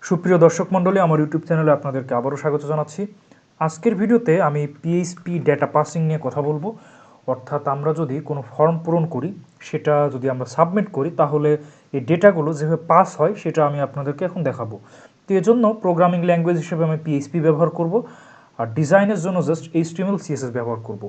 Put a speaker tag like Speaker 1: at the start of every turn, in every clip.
Speaker 1: সুপ্রিয় দর্শক মণ্ডলী, আমার ইউটিউব চ্যানেলে আপনাদেরকে আবারও স্বাগত জানাচ্ছি। আজকের ভিডিওতে আমি পিএইচপি ডেটা পাসিং নিয়ে কথা বলবো। অর্থাৎ আমরা যদি কোনো ফর্ম পূরণ করি, সেটা যদি আমরা সাবমিট করি, তাহলে এই ডেটাগুলো যেভাবে পাস হয় সেটা আমি আপনাদেরকে এখন দেখাবো। তো এর জন্য প্রোগ্রামিং ল্যাঙ্গুয়েজ হিসেবে আমি পিএইচপি ব্যবহার করব, আর ডিজাইনের জন্য জাস্ট এইচটিএমএল সিএসএস ব্যবহার করব।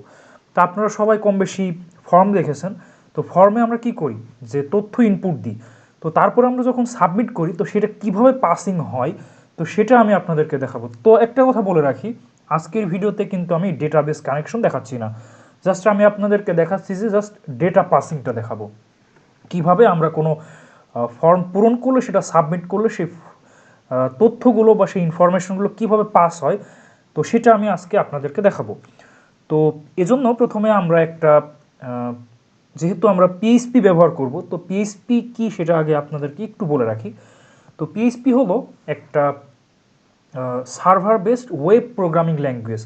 Speaker 1: তা আপনারা সবাই কম বেশি ফর্ম দেখেছেন। তো ফর্মে আমরা কি করি, যে তথ্য ইনপুট দিই, তো তারপর আমরা যখন সাবমিট করি তো সেটা কিভাবে পাসিং হয়, তো সেটা আমি আপনাদেরকে দেখাবো। তো একটা কথা বলে রাখি, আজকের ভিডিওতে কিন্তু আমি ডেটাবেস কানেকশন দেখাচ্ছি না, জাস্ট আমি আপনাদেরকে দেখাচ্ছি যে জাস্ট ডেটা পাসিংটা দেখাবো। কিভাবে আমরা কোনো ফর্ম পূরণ করলে, সেটা সাবমিট করলে সেই তথ্যগুলো বা সেই ইনফরমেশনগুলো কীভাবে পাস হয়, তো সেটা আমি আজকে আপনাদেরকে দেখাবো। তো এজন্য প্রথমে আমরা একটা যেহেতু আমরা পিএইচপি ব্যবহার করব, তো পিএইচপি কি সেটা আগে আপনাদেরকে একটু বলে রাখি। তো পিএইচপি হলো একটা server based web programming language.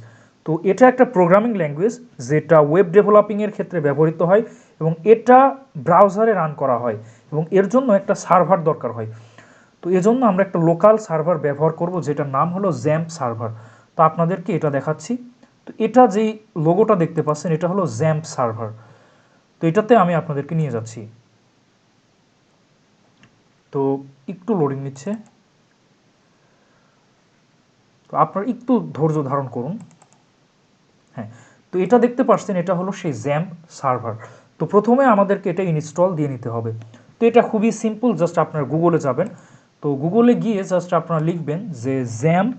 Speaker 1: তো এটা একটা প্রোগ্রামিং ল্যাঙ্গুয়েজ যেটা ওয়েব ডেভেলপিংয়ের ক্ষেত্রে ব্যবহৃত হয়, এবং এটা ব্রাউজারে রান করা হয়, এবং এর জন্য একটা সার্ভার দরকার হয়। তো এজন্য আমরা একটা লোকাল সার্ভার ব্যবহার করব, যেটার নাম হলো জ্যাম্প সার্ভার। তো আপনাদেরকে এটা দেখাচ্ছি। তো এটা যেই লোগোটা দেখতে পাচ্ছেন, এটা হলো জ্যাম্প সার্ভার। তো এটাতে আমি আপনাদেরকে নিয়ে যাচ্ছি। তো একটু লোডিং নিচ্ছে, তো আপনারা একটু ধৈর্য ধারণ করুন। হ্যাঁ, তো এটা দেখতে পাচ্ছেন, এটা হলো সেই জ্যাম্প সার্ভার। তো প্রথমে আমাদেরকে এটা ইনস্টল দিয়ে নিতে হবে। তো এটা খুবই সিম্পল, জাস্ট আপনারা গুগলে যাবেন। তো গুগলে গিয়ে জাস্ট আপনারা লিখবেন যে XAMPP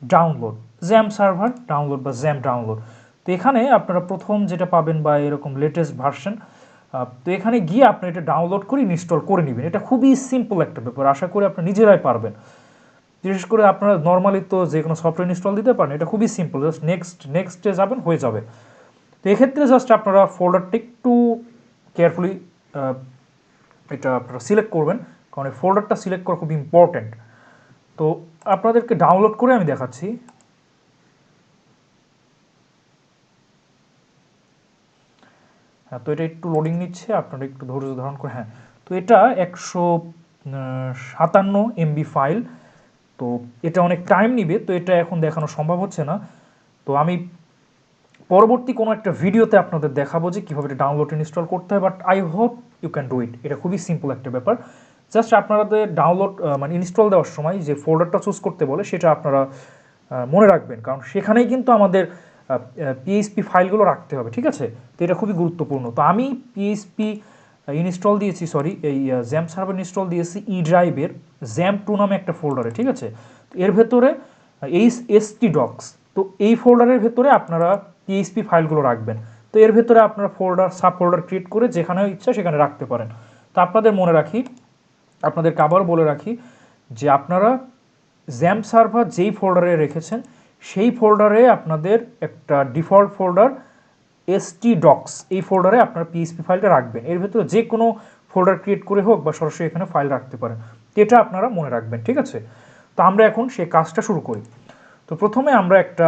Speaker 1: download, XAMPP server download বা জ্যাম্প ডাউনলোড। তো এখানে আপনারা প্রথম যেটা পাবেন বা এরকম লেটেস্ট ভার্সন, তো এখানে গিয়ে আপনি এটা ডাউনলোড করে ইনস্টল করে নেবেন। এটা খুবই সিম্পল একটা ব্যাপার, আশা করি আপনি নিজেরাই পারবেন। বিশেষ করে আপনারা নর্মালি তো যে কোনো সফটওয়্যার ইনস্টল দিতে পারেন, এটা খুবই সিম্পল, জাস্ট নেক্সটে যাবেন, হয়ে যাবে। তো এক্ষেত্রে জাস্ট আপনারা ফোল্ডারটা একটু কেয়ারফুলি এটা আপনারা সিলেক্ট করবেন, কারণ এই ফোল্ডারটা সিলেক্ট করা খুব ইম্পর্ট্যান্ট। তো আপনাদেরকে ডাউনলোড করে আমি দেখাচ্ছি। হ্যাঁ, তো এটা একটু লোডিং নিচ্ছে, আপনারা একটু ধৈর্য ধারণ করে। হ্যাঁ, তো এটা 157 MB ফাইল। তো এটা অনেক টাইম নিবে, তো এটা এখন দেখানো সম্ভব হচ্ছে না। তো আমি পরবর্তী কোনো একটা ভিডিওতে আপনাদের দেখাবো যে কীভাবে এটা ডাউনলোড ইনস্টল করতে হয়, but I hope you can do it. এটা খুবই সিম্পল একটা ব্যাপার। জাস্ট আপনাদের ডাউনলোড মানে ইনস্টল দেওয়ার সময় যে ফোল্ডারটা চুজ করতে বলে, সেটা আপনারা মনে রাখবেন, কারণ সেখানেই কিন্তু আমাদের পিএইচপি ফাইলগুলো রাখতে হবে, ঠিক আছে? তো এটা খুবই গুরুত্বপূর্ণ। তো আমি পিএইচপি ইনস্টল দিয়েছি, সরি, এই জ্যাম্প সার্ভার ইনস্টল দিয়েছি ই ড্রাইভের জ্যাম্প 2 নামে একটা ফোল্ডারে, ঠিক আছে? তো এর ভেতরে এইচএসটি ডক্স, তো এই ফোল্ডারের ভেতরে আপনারা পিএইচপি ফাইলগুলো রাখবেন। তো এর ভেতরে আপনারা ফোল্ডার সাব ফোল্ডার ক্রিয়েট করে যেখানে ইচ্ছা সেখানে রাখতে পারেন। তো আপনাদের মনে রাখি, আপনাদেরকে আবার বলে রাখি যে আপনারা জ্যাম্প সার্ভার যেই ফোল্ডারে রেখেছেন, সেই ফোল্ডারে আপনাদের একটা ডিফল্ট ফোল্ডার এসটি ডক্স, এই ফোল্ডারে আপনার পিএইচপি ফাইলটা রাখবেন। এর ভেতরে যে কোনো ফোল্ডার ক্রিয়েট করে হোক বা সরাসরি এখানে ফাইল রাখতে পারেন। এটা আপনারা মনে রাখবেন, ঠিক আছে? তো আমরা এখন সেই কাজটা শুরু করি। তো প্রথমে আমরা একটা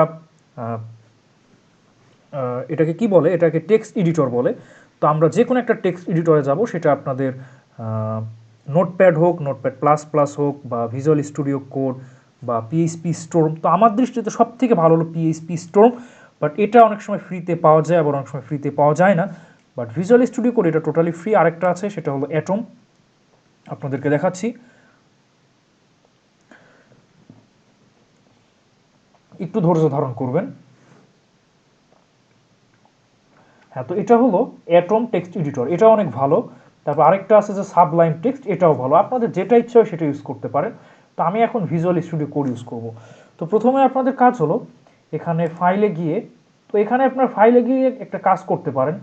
Speaker 1: এটাকে কি বলে, এটাকে টেক্সট এডিটর বলে। তো আমরা যে কোনো একটা টেক্সট এডিটরে যাব, সেটা আপনাদের নোটপ্যাড হোক, নোটপ্যাড প্লাস প্লাস হোক, বা ভিজুয়াল স্টুডিও কোড, বা পিএইচপি স্টোর্ম। তো আমার দৃষ্টিতে সব থেকে ভালো হলো পিএইচপি স্টোর্ম, বাট এটা অনেক সময় ফ্রিতে পাওয়া যায়, আবার অনেক সময় ফ্রিতে পাওয়া যায় না। বাট ভিজুয়াল স্টুডিও কোড এটা টোটালি ফ্রি। আরেকটা আছে, সেটা হলো অ্যাটম, আপনাদেরকে দেখাচ্ছি। একটু ধৈর্য ধারণ করবেন। হ্যাঁ, তো এটা হলো অ্যাটম টেক্সট এডিটর, এটা অনেক ভালো। তারপর আরেকটা আছে যে সাবলাইম টেক্সট, এটাও ভালো। আপনাদের যেটা ইচ্ছা হয় সেটা ইউজ করতে পারেন। তো আমি এখন ভিজুয়াল স্টুডিও কোড ইউজ করব। তো প্রথমে আপনাদের কাজ হলো এখানে ফাইলে গিয়ে, তো এখানে আপনার ফাইলে গিয়ে একটা কাজ করতে পারেন।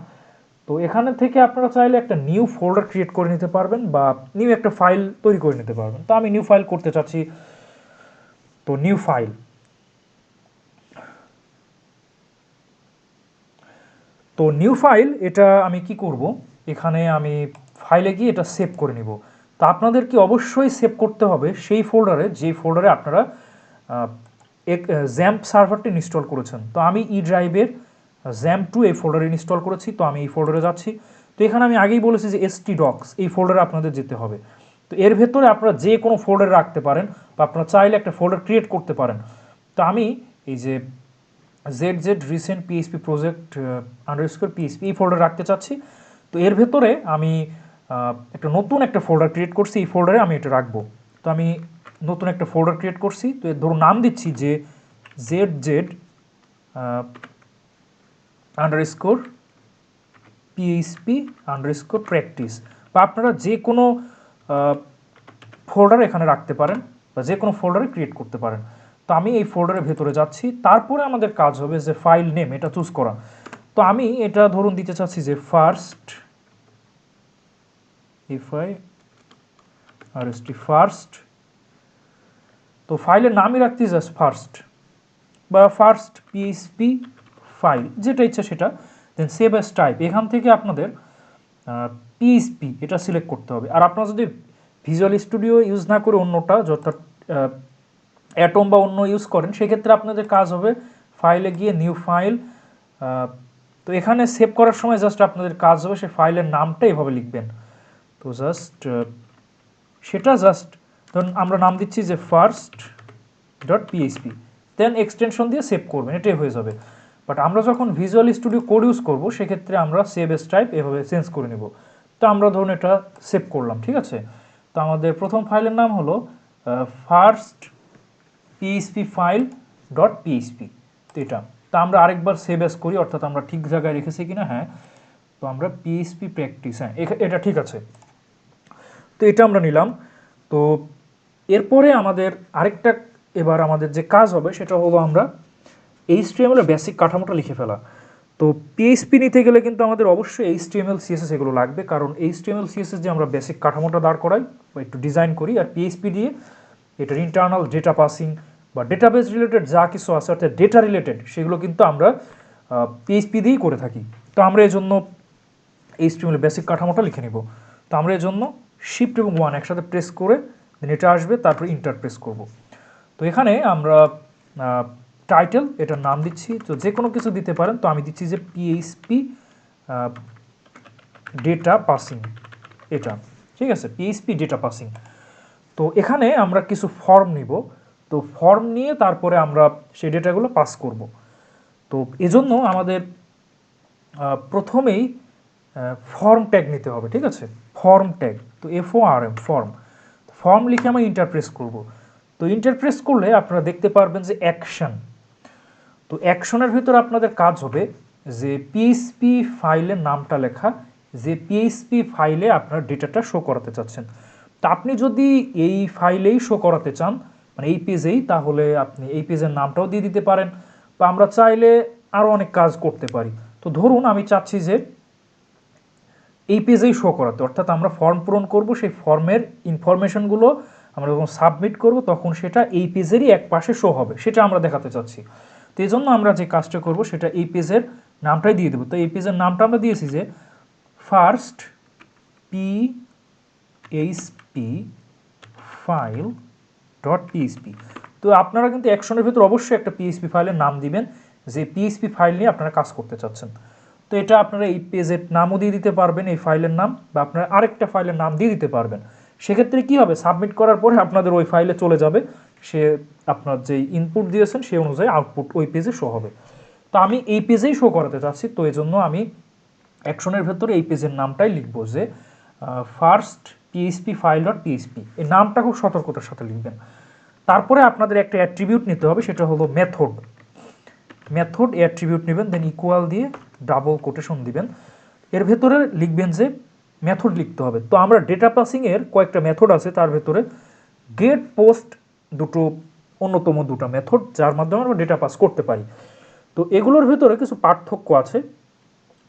Speaker 1: তো এখানে থেকে আপনারা চাইলে একটা নিউ ফোল্ডার ক্রিয়েট করে নিতে পারবেন, বা নিউ একটা ফাইল তৈরি করে নিতে পারবেন। তো আমি নিউ ফাইল করতে চাচ্ছি, তো নিউ ফাইল। তো নিউ ফাইল, এটা আমি কি করব, এখানে আমি ফাইলে গিয়ে এটা সেভ করে নিব। তো আপনাদেরকে অবশ্যই সেভ করতে হবে সেই ফোল্ডারে, যেই ফোল্ডারে আপনারা জ্যাম্প সার্ভারটি ইনস্টল করেছেন। তো আমি ই ড্রাইভের জ্যাম্প 2 এই ফোল্ডারে ইনস্টল করেছি, তো আমি এই ফোল্ডারে যাচ্ছি। তো এখানে আমি আগেই বলেছি যে এসটি ডক্স, এই ফোল্ডারে আপনাদের যেতে হবে। তো এর ভেতরে আপনারা যে কোনো ফোল্ডার রাখতে পারেন বা আপনারা চাইলে একটা ফোল্ডার ক্রিয়েট করতে পারেন। তো আমি এই যে ZZ recent PHP project underscore PHP এই ফোল্ডার রাখতে চাচ্ছি। তো এর ভেতরে আমি একটা নতুন একটা ফোল্ডার ক্রিয়েট করছি, এই ফোল্ডারে আমি এটা রাখবো। তো আমি নতুন একটা ফোল্ডার ক্রিয়েট করছি, তো এর ধরুন নাম দিচ্ছি যে ZZ underscore PHP underscore practice, বা আপনারা যে কোনো ফোল্ডার এখানে রাখতে পারেন বা যে কোনো ফোল্ডারে ক্রিয়েট করতে পারেন। তো আমি এই ফোল্ডারের ভেতরে যাচ্ছি, তারপরে আমাদের কাজ হবে যে ফাইল নেম এটা চুজ করা। তো আমি এটা ধরুন দিতে চাচ্ছি যে ফার্স্ট ফার্স্ট। তো ফাইলের নামই রাখতে জাস্ট ফার্স্ট বা ফার্স্ট পিএইচপি ফাইল, যেটা ইচ্ছা সেটা। দেন সেভ অ্যাজ টাইপ, এখান থেকে আপনাদের পিএইচপি এটা সিলেক্ট করতে হবে। আর আপনারা যদি ভিজুয়াল স্টুডিও ইউজ না করে অন্যটা অর্থাৎ অ্যাটম বা অন্য ইউজ করেন, সেক্ষেত্রে আপনাদের কাজ হবে ফাইলে গিয়ে নিউ ফাইল। তো এখানে সেভ করার সময় জাস্ট আপনাদের কাজ হবে সেই ফাইলের নামটা এভাবে লিখবেন। তো জাস্ট ধরুন আমরা নাম দিচ্ছি যে first dot PHP, then extension দিয়ে সেভ করবেন, এটাই হয়ে যাবে। বাট আমরা যখন ভিজুয়াল স্টুডিও কোড ইউজ করবো সেক্ষেত্রে আমরা সেভ এস টাইপ এভাবে চেঞ্জ করে নেব। তো আমরা ধরুন এটা সেভ করলাম, ঠিক আছে। তো আমাদের প্রথম ফাইলের নাম হলো first PHP file dot PHP, তো এটা। তো আমরা আরেকবার সেভ এস করি, অর্থাৎ আমরা ঠিক জায়গায় রেখেছি কিনা, হ্যাঁ। তো আমরা পিএইচপি প্র্যাকটিস, হ্যাঁ এটা ঠিক আছে। তো এটা আমরা নিলাম। তো এরপরে আমাদের আরেকটা এবার আমাদের যে কাজ হবে সেটা হলো আমরা HTML এর বেসিক কাঠামোটা লিখে ফেলা। তো পিএইচপি নিতে গেলে কিন্তু আমাদের অবশ্যই HTML CSS এগুলো লাগবে, কারণ HTML CSS যে আমরা বেসিক কাঠামোটা দাঁড় করাই বা একটু ডিজাইন করি, আর পিএইচপি দিয়ে এটার ইন্টারনাল ডেটা পাসিং বা ডেটাবেস রিলেটেড যা কিছু আছে অর্থাৎ ডেটা রিলেটেড সেগুলো কিন্তু আমরা পিএইচপি দিয়েই করে থাকি। তো আমরা এই জন্য HTML এর বেসিক কাঠামোটা লিখে নিব। তো আমরা এই জন্য শিফট এবং 1 একসাথে প্রেস করে দেন এটা আসবে, তারপর ইন্টার প্রেস করব। তো এখানে আমরা টাইটেল এটার নাম দিচ্ছি, তো যে কোনো কিছু দিতে পারেন। তো আমি দিচ্ছি যে পিএইচপি ডেটা পাসিং, এটা ঠিক আছে, পিএইচপি ডেটা পাসিং। তো এখানে আমরা কিছু ফর্ম নিব, তো ফর্ম নিয়ে তারপরে আমরা সেই ডেটাগুলো পাস করব। তো এজন্য আমাদের প্রথমেই ফর্ম ট্যাগ নিতে হবে, ঠিক আছে, ফর্ম ট্যাগ। তো FORM ফর্ম লিখে আমি ইন্টারপ্রেস করব। তো ইন্টারপ্রেস করলে আপনারা দেখতে পারবেন যে অ্যাকশন। তো অ্যাকশনের ভিতরে আপনাদের কাজ হবে যে পিএইচপি ফাইলের নামটা লেখা, যে পিএইচপি ফাইলে আপনার ডেটাটা শো করাতে চাচ্ছেন। তো আপনি যদি এই ফাইলেই শো করাতে চান, মানে এই পেজেই, তাহলে আপনি এই পেজের নামটাও দিয়ে দিতে পারেন, বা আমরা চাইলে আরও অনেক কাজ করতে পারি। তো ধরুন আমি চাচ্ছি যে এই পেজেই শো করাতে, অর্থাৎ আমরা ফর্ম পূরণ করব, সেই ফর্মের ইনফরমেশনগুলো আমরা যখন সাবমিট করব তখন সেটা এই পেজেরই এক পাশে শো হবে, সেটা আমরা দেখাতে চাচ্ছি। তো এই জন্য আমরা যে কাজটা করব সেটা এই পেজের নামটাই দিয়ে দেবো। তো এই পেজের নামটা আমরা দিয়েছি যে first PHP file dot PHP. তো আপনারা কিন্তু অ্যাকশনের ভিতর অবশ্যই একটা পিএইচপি ফাইলের নাম দিবেন, যে পিএইচপি ফাইল নিয়ে আপনারা কাজ করতে চাচ্ছেন। তো এটা আপনারা এই পেজের নামও দিয়ে দিতে পারবেন, এই ফাইলের নাম, বা আপনারা আরেকটা ফাইলের নাম দিয়ে দিতে পারবেন। সেক্ষেত্রে কি হবে, সাবমিট করার পরে আপনাদের ওই ফাইলে চলে যাবে, সে আপনার যে ইনপুট দিয়েছেন সেই অনুযায়ী আউটপুট ওই পেজে শো হবে। তো আমি এই পেজেই শো করাতে চাচ্ছি, তো এই জন্য আমি অ্যাকশনের ভেতরে এই পেজের নামটাই লিখব যে first PHP file dot PHP. এই নামটা খুব সতর্কতার সাথে লিখবেন। তারপরে আপনাদের একটা অ্যাট্রিবিউট নিতে হবে, সেটা হলো মেথড অ্যাট্রিবিউট নেবেন, দেন ইকুয়াল দিয়ে ডাবল কোটেশন দিবেন, এর ভেতরে লিখবেন যে মেথড লিখতে হবে। তো আমরা ডেটা পাসিংয়ের কয়েকটা মেথড আছে, তার ভেতরে গেট পোস্ট দুটো অন্যতম দুটো মেথড, যার মাধ্যমে আমরা ডেটা পাস করতে পারি। তো এগুলোর ভেতরে কিছু পার্থক্য আছে।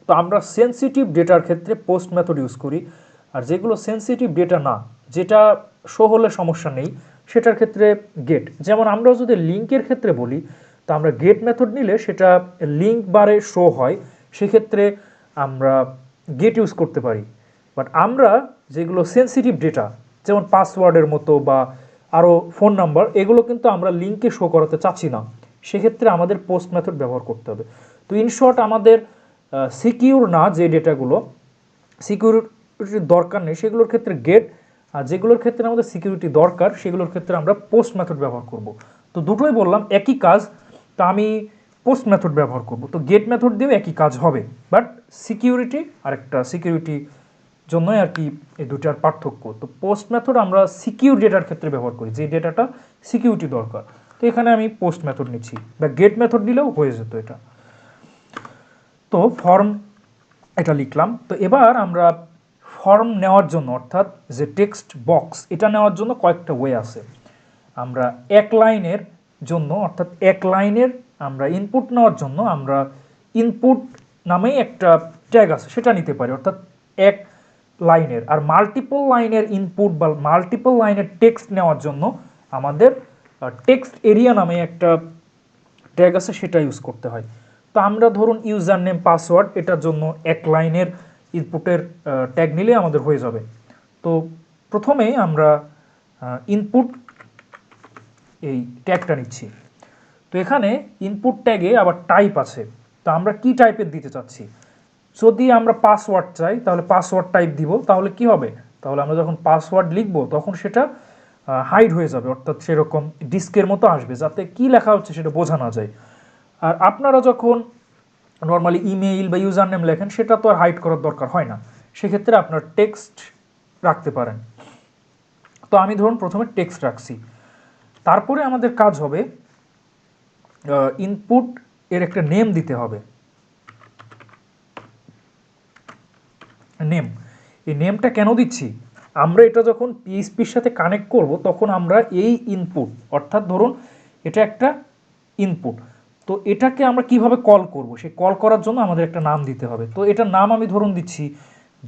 Speaker 1: তো আমরা সেন্সিটিভ ডেটার ক্ষেত্রে পোস্ট মেথড ইউজ করি, আর যেগুলো সেন্সিটিভ ডেটা না, যেটা শো হলে সমস্যা নেই, সেটার ক্ষেত্রে গেট। যেমন আমরা যদি লিঙ্কের ক্ষেত্রে বলি, তো আমরা গেট মেথড নিলে সেটা লিঙ্ক বারে শো হয়, সেক্ষেত্রে আমরা গেট ইউজ করতে পারি। বাট আমরা যেগুলো সেন্সিটিভ ডেটা, যেমন পাসওয়ার্ডের মতো বা আরও ফোন নাম্বার, এগুলো কিন্তু আমরা লিঙ্কে শো করাতে চাচ্ছি না, সেক্ষেত্রে আমাদের পোস্ট মেথড ব্যবহার করতে হবে। তো ইন শর্ট আমাদের সিকিউর না যে ডেটাগুলো, সিকিউরিটির দরকার নেই, সেগুলোর ক্ষেত্রে গেট, আর যেগুলোর ক্ষেত্রে আমাদের সিকিউরিটি দরকার সেগুলোর ক্ষেত্রে আমরা পোস্ট মেথড ব্যবহার করব। তো দুটোই বললাম একই কাজ, তা আমি পোস্ট মেথড ব্যবহার করব। তো গেট মেথড দিয়েও একই কাজ হবে, বাট সিকিউরিটি আর একটা সিকিউরিটি জন্যই আর কি এই দুটার পার্থক্য। তো পোস্ট মেথড আমরা সিকিউর ডেটার ক্ষেত্রে ব্যবহার করি, যে ডেটাটা সিকিউরিটি দরকার। তো এখানে আমি পোস্ট মেথড নিচ্ছি, বা গেট মেথড দিলেও হয়ে যেত এটা। তো ফর্ম এটা লিখলাম। তো এবার আমরা ফর্ম নেওয়ার জন্য, অর্থাৎ যে টেক্সট বক্স এটা নেওয়ার জন্য কয়েকটা ওয়ে আছে। আমরা এক লাইনের জন্য, অর্থাৎ এক লাইনের আমরা ইনপুট নেওয়ার জন্য আমরা ইনপুট নামেই একটা ট্যাগ আছে সেটা নিতে পারি, অর্থাৎ এক লাইনের। আর মাল্টিপল লাইনের ইনপুট বা মাল্টিপল লাইনের টেক্সট নেওয়ার জন্য আমাদের টেক্সট এরিয়া নামে একটা ট্যাগ আছে, সেটা ইউজ করতে হয়। তো আমরা ধরুন ইউজার নেম পাসওয়ার্ড এটার জন্য এক লাইনের ইনপুটের ট্যাগ নিলে আমাদের হয়ে যাবে। তো প্রথমে আমরা ইনপুট এই ট্যাগটা নিচ্ছি। তো এখানে ইনপুট ট্যাগে আবার টাইপ আছে, তো আমরা কি টাইপের দিতে চাচ্ছি। যদি আমরা পাসওয়ার্ড চাই তাহলে পাসওয়ার্ড টাইপ দিব। তাহলে কি হবে, তাহলে আমরা যখন পাসওয়ার্ড লিখব তখন সেটা হাইড হয়ে যাবে, অর্থাৎ সেরকম ডিস্কের মতো আসবে, যাতে কি লেখা হচ্ছে সেটা বোঝা না যায়। আর আপনারা যখন নর্মালি ইমেইল বা ইউজার নেম লেখেন সেটা তো আর হাইড করার দরকার হয় না, সেক্ষেত্রে আপনার টেক্সট রাখতে পারেন। তো আমি ধরুন প্রথমে টেক্সট রাখছি। তারপরে আমাদের কাজ হবে ইনপুট এর একটা নেম দিতে হবে, নেম। এই নেমটা কেন দিচ্ছি, আমরা এটা যখন পিএইচপির সাথে কানেক্ট করব তখন আমরা এই ইনপুট, অর্থাৎ ধরুন এটা একটা ইনপুট, তো এটাকে আমরা কিভাবে কল করব, সেই কল করার জন্য আমাদের একটা নাম দিতে হবে। তো এটার নাম আমি ধরুন দিচ্ছি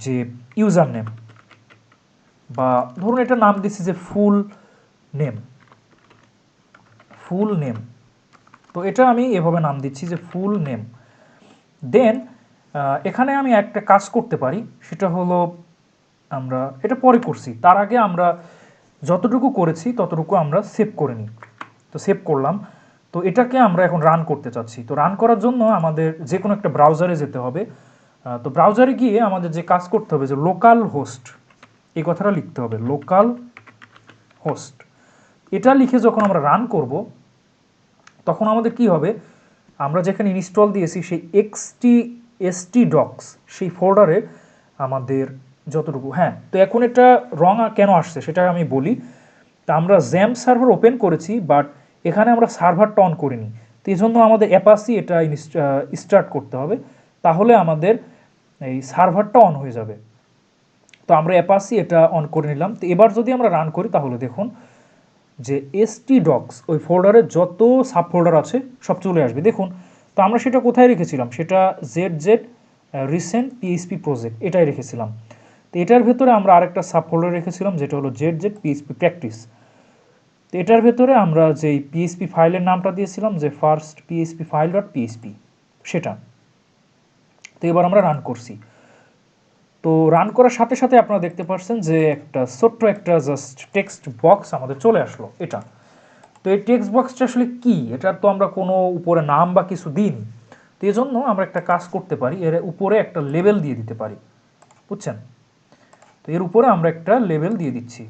Speaker 1: যে ইউজার নেম, বা ধরুন এটা নাম দিচ্ছি যে ফুল নেম, ফুল নেম। তো এটা আমি এভাবে নাম দিচ্ছি যে ফুল নেম। দেন এখানে আমি একটা কাজ করতে পারি, সেটা হলো আমরা এটা পরে করছি, তার আগে আমরা যতটুকু করেছি ততটুকু আমরা সেভ করে নিই। তো সেভ করলাম। তো এটাকে আমরা এখন রান করতে চাচ্ছি। তো রান করার জন্য আমাদের যে কোনো একটা ব্রাউজারে যেতে হবে। তো ব্রাউজারে গিয়ে আমাদের যে কাজ করতে হবে যে লোকাল হোস্ট, এই কথাটা লিখতে হবে, লোকাল হোস্ট। এটা লিখে যখন আমরা রান করব তখন আমাদের কি হবে, আমরা যেখানে ইনস্টল দিয়েছি সেই htstdocs সেই ফোল্ডারে আমাদের যতটুকু, হ্যাঁ। তো এখন এটা রং কেন আসছে সেটা আমি বলি। তা আমরা জ্যাম্প সার্ভার ওপেন করেছি, বাট এখানে আমরা সার্ভারটা অন করিনি। তো এই জন্য আমাদের অ্যাপাসি এটা স্টার্ট করতে হবে, তাহলে আমাদের এই সার্ভারটা অন হয়ে যাবে। তো আমরা অ্যাপাসি এটা অন করে নিলাম। তো এবার যদি আমরা রান করি তাহলে দেখুন যে htdocs ওই ফোল্ডারে যত সাব ফোল্ডার আছে সব চলে আসবে, দেখুন। তো আমরা সেটা কোথায় রেখেছিলাম, সেটা ZZ রিসেন্ট পিএইচপি প্রজেক্ট এটাই রেখেছিলাম। তো এটার ভেতরে আমরা আরেকটা সাব ফোল্ডার রেখেছিলাম যেটা হলো ZZ PHP প্র্যাকটিস। তো এটার ভেতরে আমরা যেই পিএইচপি ফাইলের নামটা দিয়েছিলাম যে first PHP file dot PHP সেটা। তো এবার আমরা রান করছি। তো রান করার সাথে সাথে আপনারা দেখতে পাচ্ছেন যে একটা ছোট্ট একটা জাস্ট টেক্সট বক্স আমাদের চলে আসলো এটা। তো এই টেক্সট বক্সটা আসলে কি, এটা তো আমরা কোনো উপরে নাম বা কিছু দিইনি। তো এই জন্য আমরা একটা কাজ করতে পারি, এর উপরে একটা লেবেল দিয়ে দিতে পারি, বুঝছেন। তো এর উপরে আমরা একটা লেবেল দিয়ে দিচ্ছি,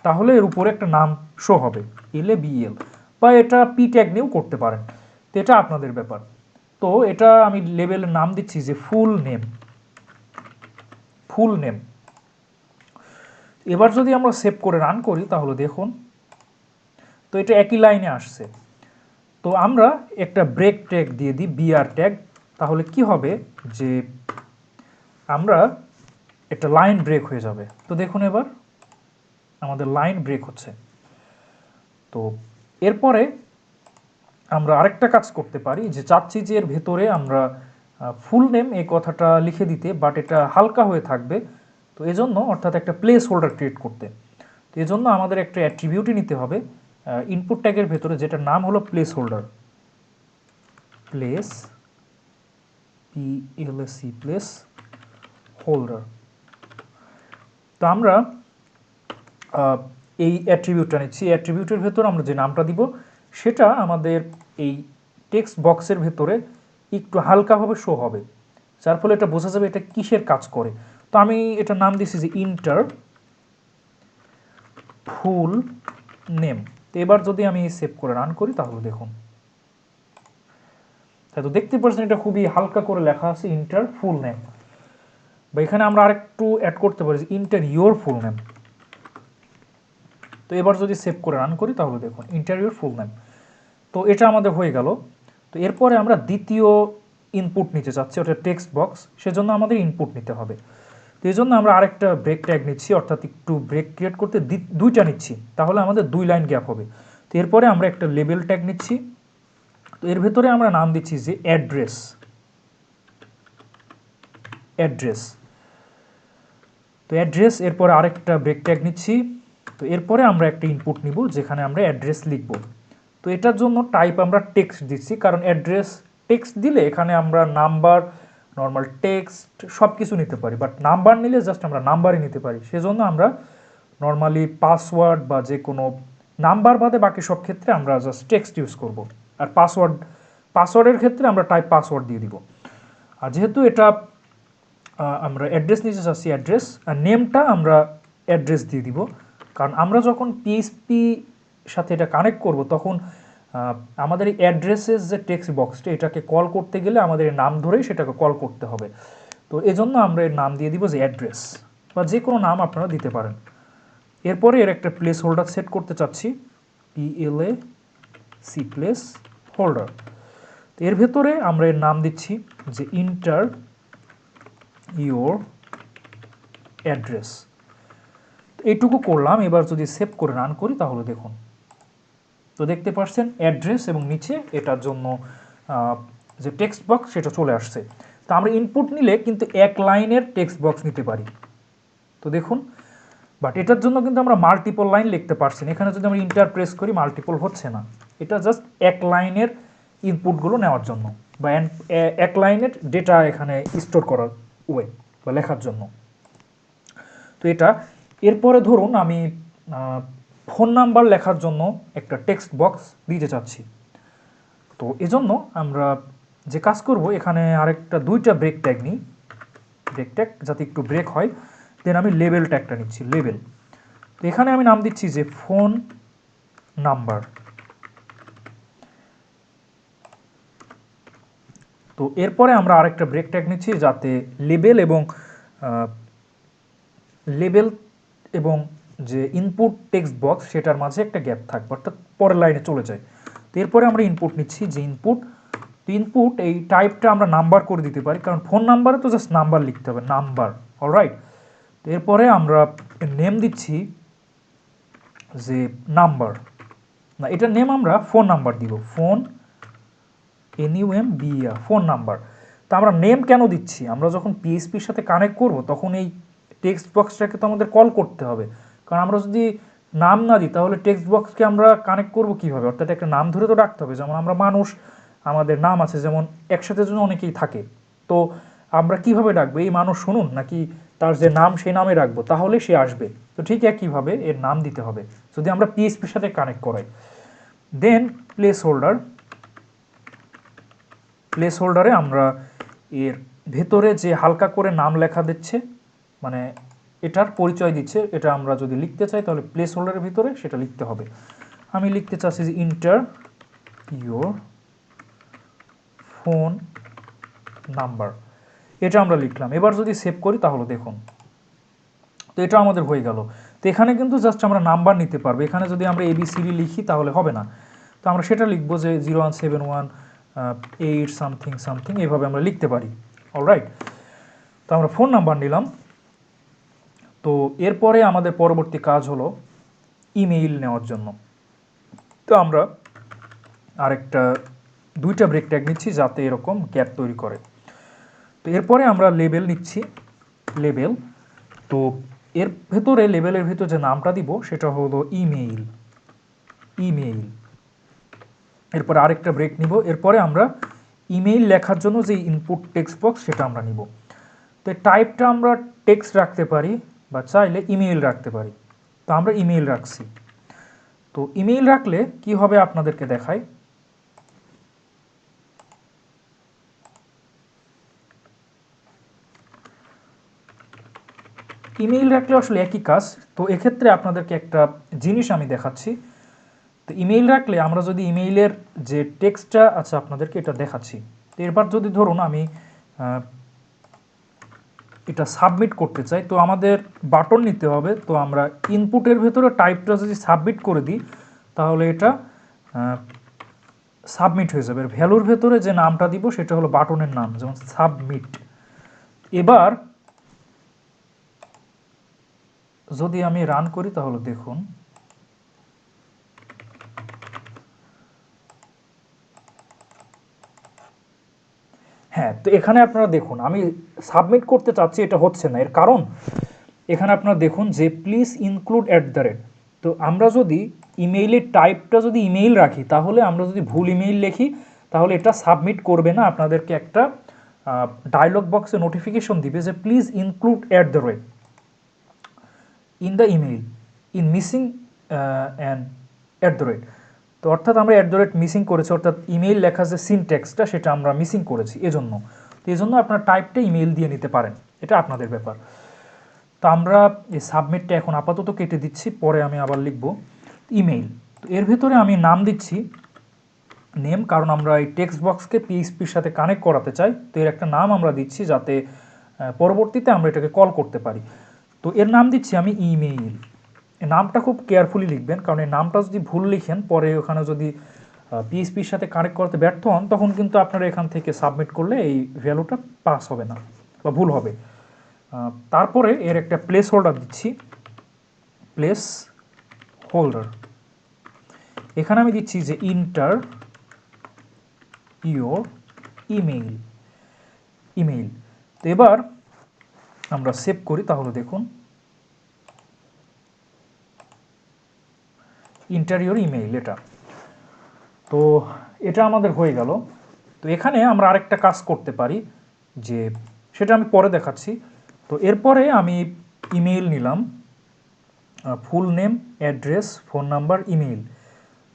Speaker 1: তাহলে এর উপরে একটা নাম শো হবে, LABEL, বা এটা পি ট্যাগ নিয়েও করতে পারেন। তো এটা আপনাদের ব্যাপার। তো এটা আমি লেবেলের নাম দিচ্ছি যে ফুল নেম, ফুল নেম। এবার যদি আমরা সেভ করে রান করি তাহলে দেখুন তো এটা একই লাইনে আসছে। তো আমরা একটা ব্রেক ট্যাগ দিয়ে দিই, BR ট্যাগ, তাহলে কি হবে যে আমরা একটা লাইন ব্রেক হয়ে যাবে। তো দেখুন এবার আমাদের লাইন ব্রেক হচ্ছে। তো এরপরে আমরা আরেকটা কাজ করতে পারি, যে চাচ্ছি যে এর ভেতরে আমরা ফুল নেম এই কথাটা লিখে দিতে, বাট এটা হালকা হয়ে থাকবে। তো এজন্য অর্থাৎ একটা প্লেস হোল্ডার ক্রিয়েট করতে, তো এজন্য আমাদের একটা অ্যাট্রিবিউটই নিতে হবে ইনপুট ট্যাগের ভেতরে, যেটার নাম হলো place holder, place PLSC place holder. তো আমরা এই অ্যাট্রিবিউটটা নিচ্ছি, অ্যাট্রিবিউটের ভেতর আমরা যে নামটা দিব সেটা আমাদের এই টেক্সট বক্সের ভেতরে একটু হালকাভাবে শো হবে, যার ফলে এটা বোঝা যাবে এটা কিসের কাজ করে। তো আমি এটা নাম দিচ্ছি যে ইন্টার ফুল নেম। তো এবার যদি আমি সেভ করে রান করি তাহলে দেখুন, তাই তো দেখতে পাচ্ছেন এটা খুবই হালকা করে লেখা আছে ইন্টার ফুল নেম। বা এখানে আমরা আরেকটু অ্যাড করতে পারি ইন্টার ইয়োর ফুল নেম। তো এবার যদি সেভ করে রান করি তাহলে দেখুন ইন্টার ইয়োর ফুল নেম। তো এটা আমাদের হয়ে গেল। তো এরপরে আমরা দ্বিতীয় ইনপুট নিতে চাচ্ছি, অর্থাৎ টেক্সট বক্স, সেজন্য আমাদের ইনপুট নিতে হবে। তো এই জন্য আমরা আরেকটা ব্রেক ট্যাগ নিচ্ছি, অর্থাৎ একটু ব্রেক ক্রিয়েট করতে দুইটা নিচ্ছি, তাহলে আমাদের 2 লাইন গ্যাপ হবে। তো এরপরে আমরা একটা লেবেল ট্যাগ নিচ্ছি। তো এর ভেতরে আমরা নাম দিচ্ছি যে অ্যাড্রেস। তো অ্যাড্রেস, এরপরে আরেকটা ব্রেক ট্যাগ নিচ্ছি। তো এরপরে আমরা একটা ইনপুট নিব যেখানে আমরা অ্যাড্রেস লিখব। তো এটার জন্য টাইপ আমরা টেক্সট দিচ্ছি, কারণ অ্যাড্রেস টেক্সট দিলে এখানে আমরা নাম্বার, নর্মাল টেক্সট সব কিছু নিতে পারি, বাট নাম্বার নিলে জাস্ট আমরা নাম্বারই নিতে পারি। সেজন্য আমরা নর্মালি পাসওয়ার্ড বা যে কোনো নাম্বার বাদে বাকি সব ক্ষেত্রে আমরা জাস্ট টেক্সট ইউজ করব। আর পাসওয়ার্ডের ক্ষেত্রে আমরা টাইপ পাসওয়ার্ড দিয়ে দিব। আর যেহেতু এটা আমরা অ্যাড্রেস নিতে চাচ্ছি, অ্যাড্রেস, আর নেমটা আমরা অ্যাড্রেস দিয়ে দিব, কারণ আমরা যখন পিএইচপি সাথে এটা কানেক্ট করব তখন আমাদের এই অ্যাড্রেসের যে টেক্সট বক্সটা, এটাকে কল করতে গেলে আমাদের নাম ধরেই সেটাকে কল করতে হবে। তো এজন্য আমরা এর নাম দিয়ে দিব যে অ্যাড্রেস, বা যে কোনো নাম আপনারা দিতে পারেন। এরপরে এর একটা প্লেস হোল্ডার সেট করতে চাচ্ছি, PLAC প্লেস হোল্ডার। তো এর ভেতরে আমরা এর নাম দিচ্ছি যে ইন্টার ইয়োর অ্যাড্রেস। এইটুকু করলাম। এবার যদি সেভ করে রান করি তাহলে দেখুন, তো দেখতে পাচ্ছেন অ্যাড্রেস এবং নিচে এটার জন্য যে টেক্সট বক্স সেটা চলে আসছে। তো আমরা ইনপুট নিলে কিন্তু 1 লাইনের টেক্সট বক্স নিতে পারি। তো দেখুন, বাট এটার জন্য কিন্তু আমরা মাল্টিপল লাইন লিখতে পারছি না। এখানে যদি আমরা ইন্টার প্রেস করি মাল্টিপল হচ্ছে না, এটা জাস্ট 1 লাইনের ইনপুটগুলো নেওয়ার জন্য, বা 1 লাইনের ডেটা এখানে স্টোর করার ওয়ে বা লেখার জন্য। তো এটা, এরপরে ধরুন আমি ফোন নাম্বার লেখার জন্য একটা টেক্সট বক্স দিতে চাচ্ছি। তো এজন্য আমরা যে কাজ করব, এখানে আরেকটা 2টা ব্রেক ট্যাগ নিই, ব্রেক ট্যাগ যাতে একটু ব্রেক হয়। দেন আমি লেবেল ট্যাগটা নিচ্ছি, লেবেল। তো এখানে আমি নাম দিচ্ছি যে ফোন নাম্বার। তো এরপরে আমরা আরেকটা ব্রেক ট্যাগ নিচ্ছি যাতে লেবেল এবং যে ইনপুট টেক্সট বক্স সেটার মাঝে একটা গ্যাপ থাকবে, অর্থাৎ পরের লাইনে চলে যায়। তো এরপরে আমরা ইনপুট নিচ্ছি যে ইনপুট এই টাইপটা আমরা নাম্বার করে দিতে পারি, কারণ ফোন নাম্বারে তো জাস্ট নাম্বার লিখতে হবে, নাম্বার। অলরাইট। তো এরপরে আমরা নেম দিচ্ছি যে নাম্বার, না এটার নেম আমরা ফোন নাম্বার দিব, ফোন NUMBER, ফোন নাম্বার। তো আমরা নেম কেন দিচ্ছি, আমরা যখন পিএইচপির সাথে কানেক্ট করব তখন এই টেক্সট বক্সটাকে তো আমাদের কল করতে হবে, কারণ আমরা যদি নাম না দিই তাহলে টেক্সট বক্সকে আমরা কানেক্ট করব কীভাবে, অর্থাৎ একটা নাম ধরে তো ডাকতে হবে। যেমন আমরা মানুষ, আমাদের নাম আছে, যেমন একসাথে যেন অনেকেই থাকে, তো আমরা কিভাবে ডাকবো, এই মানুষ শুনুন নাকি তার যে নাম সেই নামে রাখবো, তাহলে সে আসবে। তো ঠিক একইভাবে এর নাম দিতে হবে যদি আমরা পিএইচপির সাথে কানেক্ট করাই। দেন প্লেস হোল্ডারে আমরা এর ভেতরে যে হালকা করে নাম লেখা দিচ্ছে, মানে এটার পরিচয় দিচ্ছে, এটা আমরা যদি লিখতে চাই তাহলে প্লেস হোল্ডারের ভিতরে সেটা লিখতে হবে। আমি লিখতে চাচ্ছি যে ইন্টার ইয়োর ফোন নাম্বার, এটা আমরা লিখলাম। এবার যদি সেভ করি তাহলে দেখুন, তো এটা আমাদের হয়ে গেল। তো এখানে কিন্তু জাস্ট আমরা নাম্বার নিতে পারবো। এখানে যদি আমরা ABCD লিখি তাহলে হবে না, তো আমরা সেটা লিখবো যে 0171 8 সামথিং সামথিং, এভাবে আমরা লিখতে পারি। অলরাইট। তো আমরা ফোন নাম্বার নিলাম। তো এরপরে আমাদের পরবর্তী কাজ হলো ইমেইল নেওয়ার জন্য। তো আমরা আরেকটা 2টা ব্রেক ট্যাগ নিচ্ছি যাতে এরকম গ্যাপ তৈরি করে। তো এরপরে আমরা লেবেল নিচ্ছি, লেবেল। তো এর ভেতরে লেবেলের ভেতর যে নামটা দিব সেটা হলো ইমেইল। এরপরে আরেকটা ব্রেক নিব। এরপরে আমরা ইমেইল লেখার জন্য যে ইনপুট টেক্সট বক্স সেটা আমরা নিব। তো টাইপটা আমরা টেক্সট রাখতে পারি বা চাইলে ইমেইল রাখতে পারি। তো আমরা ইমেইল রাখছি। তো ইমেইল রাখলে কি হবে আপনাদেরকে দেখাই। ইমেইল রাখলে আসলে একই কাজ। তো এক্ষেত্রে আপনাদেরকে একটা জিনিস আমি দেখাচ্ছি। তো ইমেইল রাখলে আমরা যদি ইমেইলের যে টেক্সটটা আছে আপনাদেরকে এটা দেখাচ্ছি। তো এরপর যদি ধরুন আমি এটা সাবমিট করতে চাই, তো আমাদের বাটন নিতে হবে। তো আমরা ইনপুটের ভেতরে টাইপটা যদি সাবমিট করে দিই তাহলে এটা সাবমিট হয়ে যাবে। ভ্যালুর ভেতরে যে নামটা দিব সেটা হলো বাটনের নাম, যেমন সাবমিট। এবার যদি আমি রান করি তাহলে দেখুন হ্যাঁ, তো এখানে আপনারা দেখুন আমি সাবমিট করতে চাচ্ছি, এটা হচ্ছে না। এর কারণ এখানে আপনারা দেখুন যে প্লিজ ইনক্লুড @। তো আমরা যদি ইমেইলের টাইপটা যদি ইমেইল রাখি, তাহলে আমরা যদি ভুল ইমেইল লিখি তাহলে এটা সাবমিট করবে না। আপনাদেরকে একটা ডায়লগ বক্সে নোটিফিকেশন দিবে যে please include @ in the email in missing and @। তো অর্থাৎ আমরা মিসিং করেছি, অর্থাৎ ইমেইল লেখা যে সিনট্যাক্সটা সেটা আমরা মিসিং করেছি এজন্য। তো এই জন্য আপনার টাইপটা ইমেইল দিয়ে নিতে পারেন, এটা আপনাদের ব্যাপার। তো আমরা এই সাবমিটটা এখন আপাতত কেটে দিচ্ছি, পরে আমি আবার লিখব ইমেইল। তো এর ভেতরে আমি নাম দিচ্ছি নেম, কারণ আমরা এই টেক্সট বক্সকে পিএইচপির সাথে কানেক্ট করাতে চাই। তো এর একটা নাম আমরা দিচ্ছি যাতে পরবর্তীতে আমরা এটাকে কল করতে পারি। তো এর নাম দিচ্ছি আমি ইমেইল। এই নামটা খুব কেয়ারফুলি লিখবেন, কারণ এই নামটা যদি ভুল লিখেন পরে ওখানে যদি পিএইচপির সাথে কানেক্ট করতে ব্যর্থ হন তখন কিন্তু আপনারা এখান থেকে সাবমিট করলে এই ভ্যালুটা পাস হবে না বা ভুল হবে। তারপরে এর একটা প্লেস হোল্ডার দিচ্ছি, প্লেস হোল্ডার। এখানে আমি দিচ্ছি যে ইন্টার ইওর ইমেইল। ইমেইল। তো এবার আমরা সেভ করি তাহলে দেখুন ইন্টার ইওর ইমেইল এটা। তো এটা আমাদের হয়ে গেল। তো এখানে আমরা আরেকটা কাজ করতে পারি, যে সেটা আমি পরে দেখাচ্ছি। তো এরপরে আমি ইমেইল নিলাম, full name, address, phone number, email.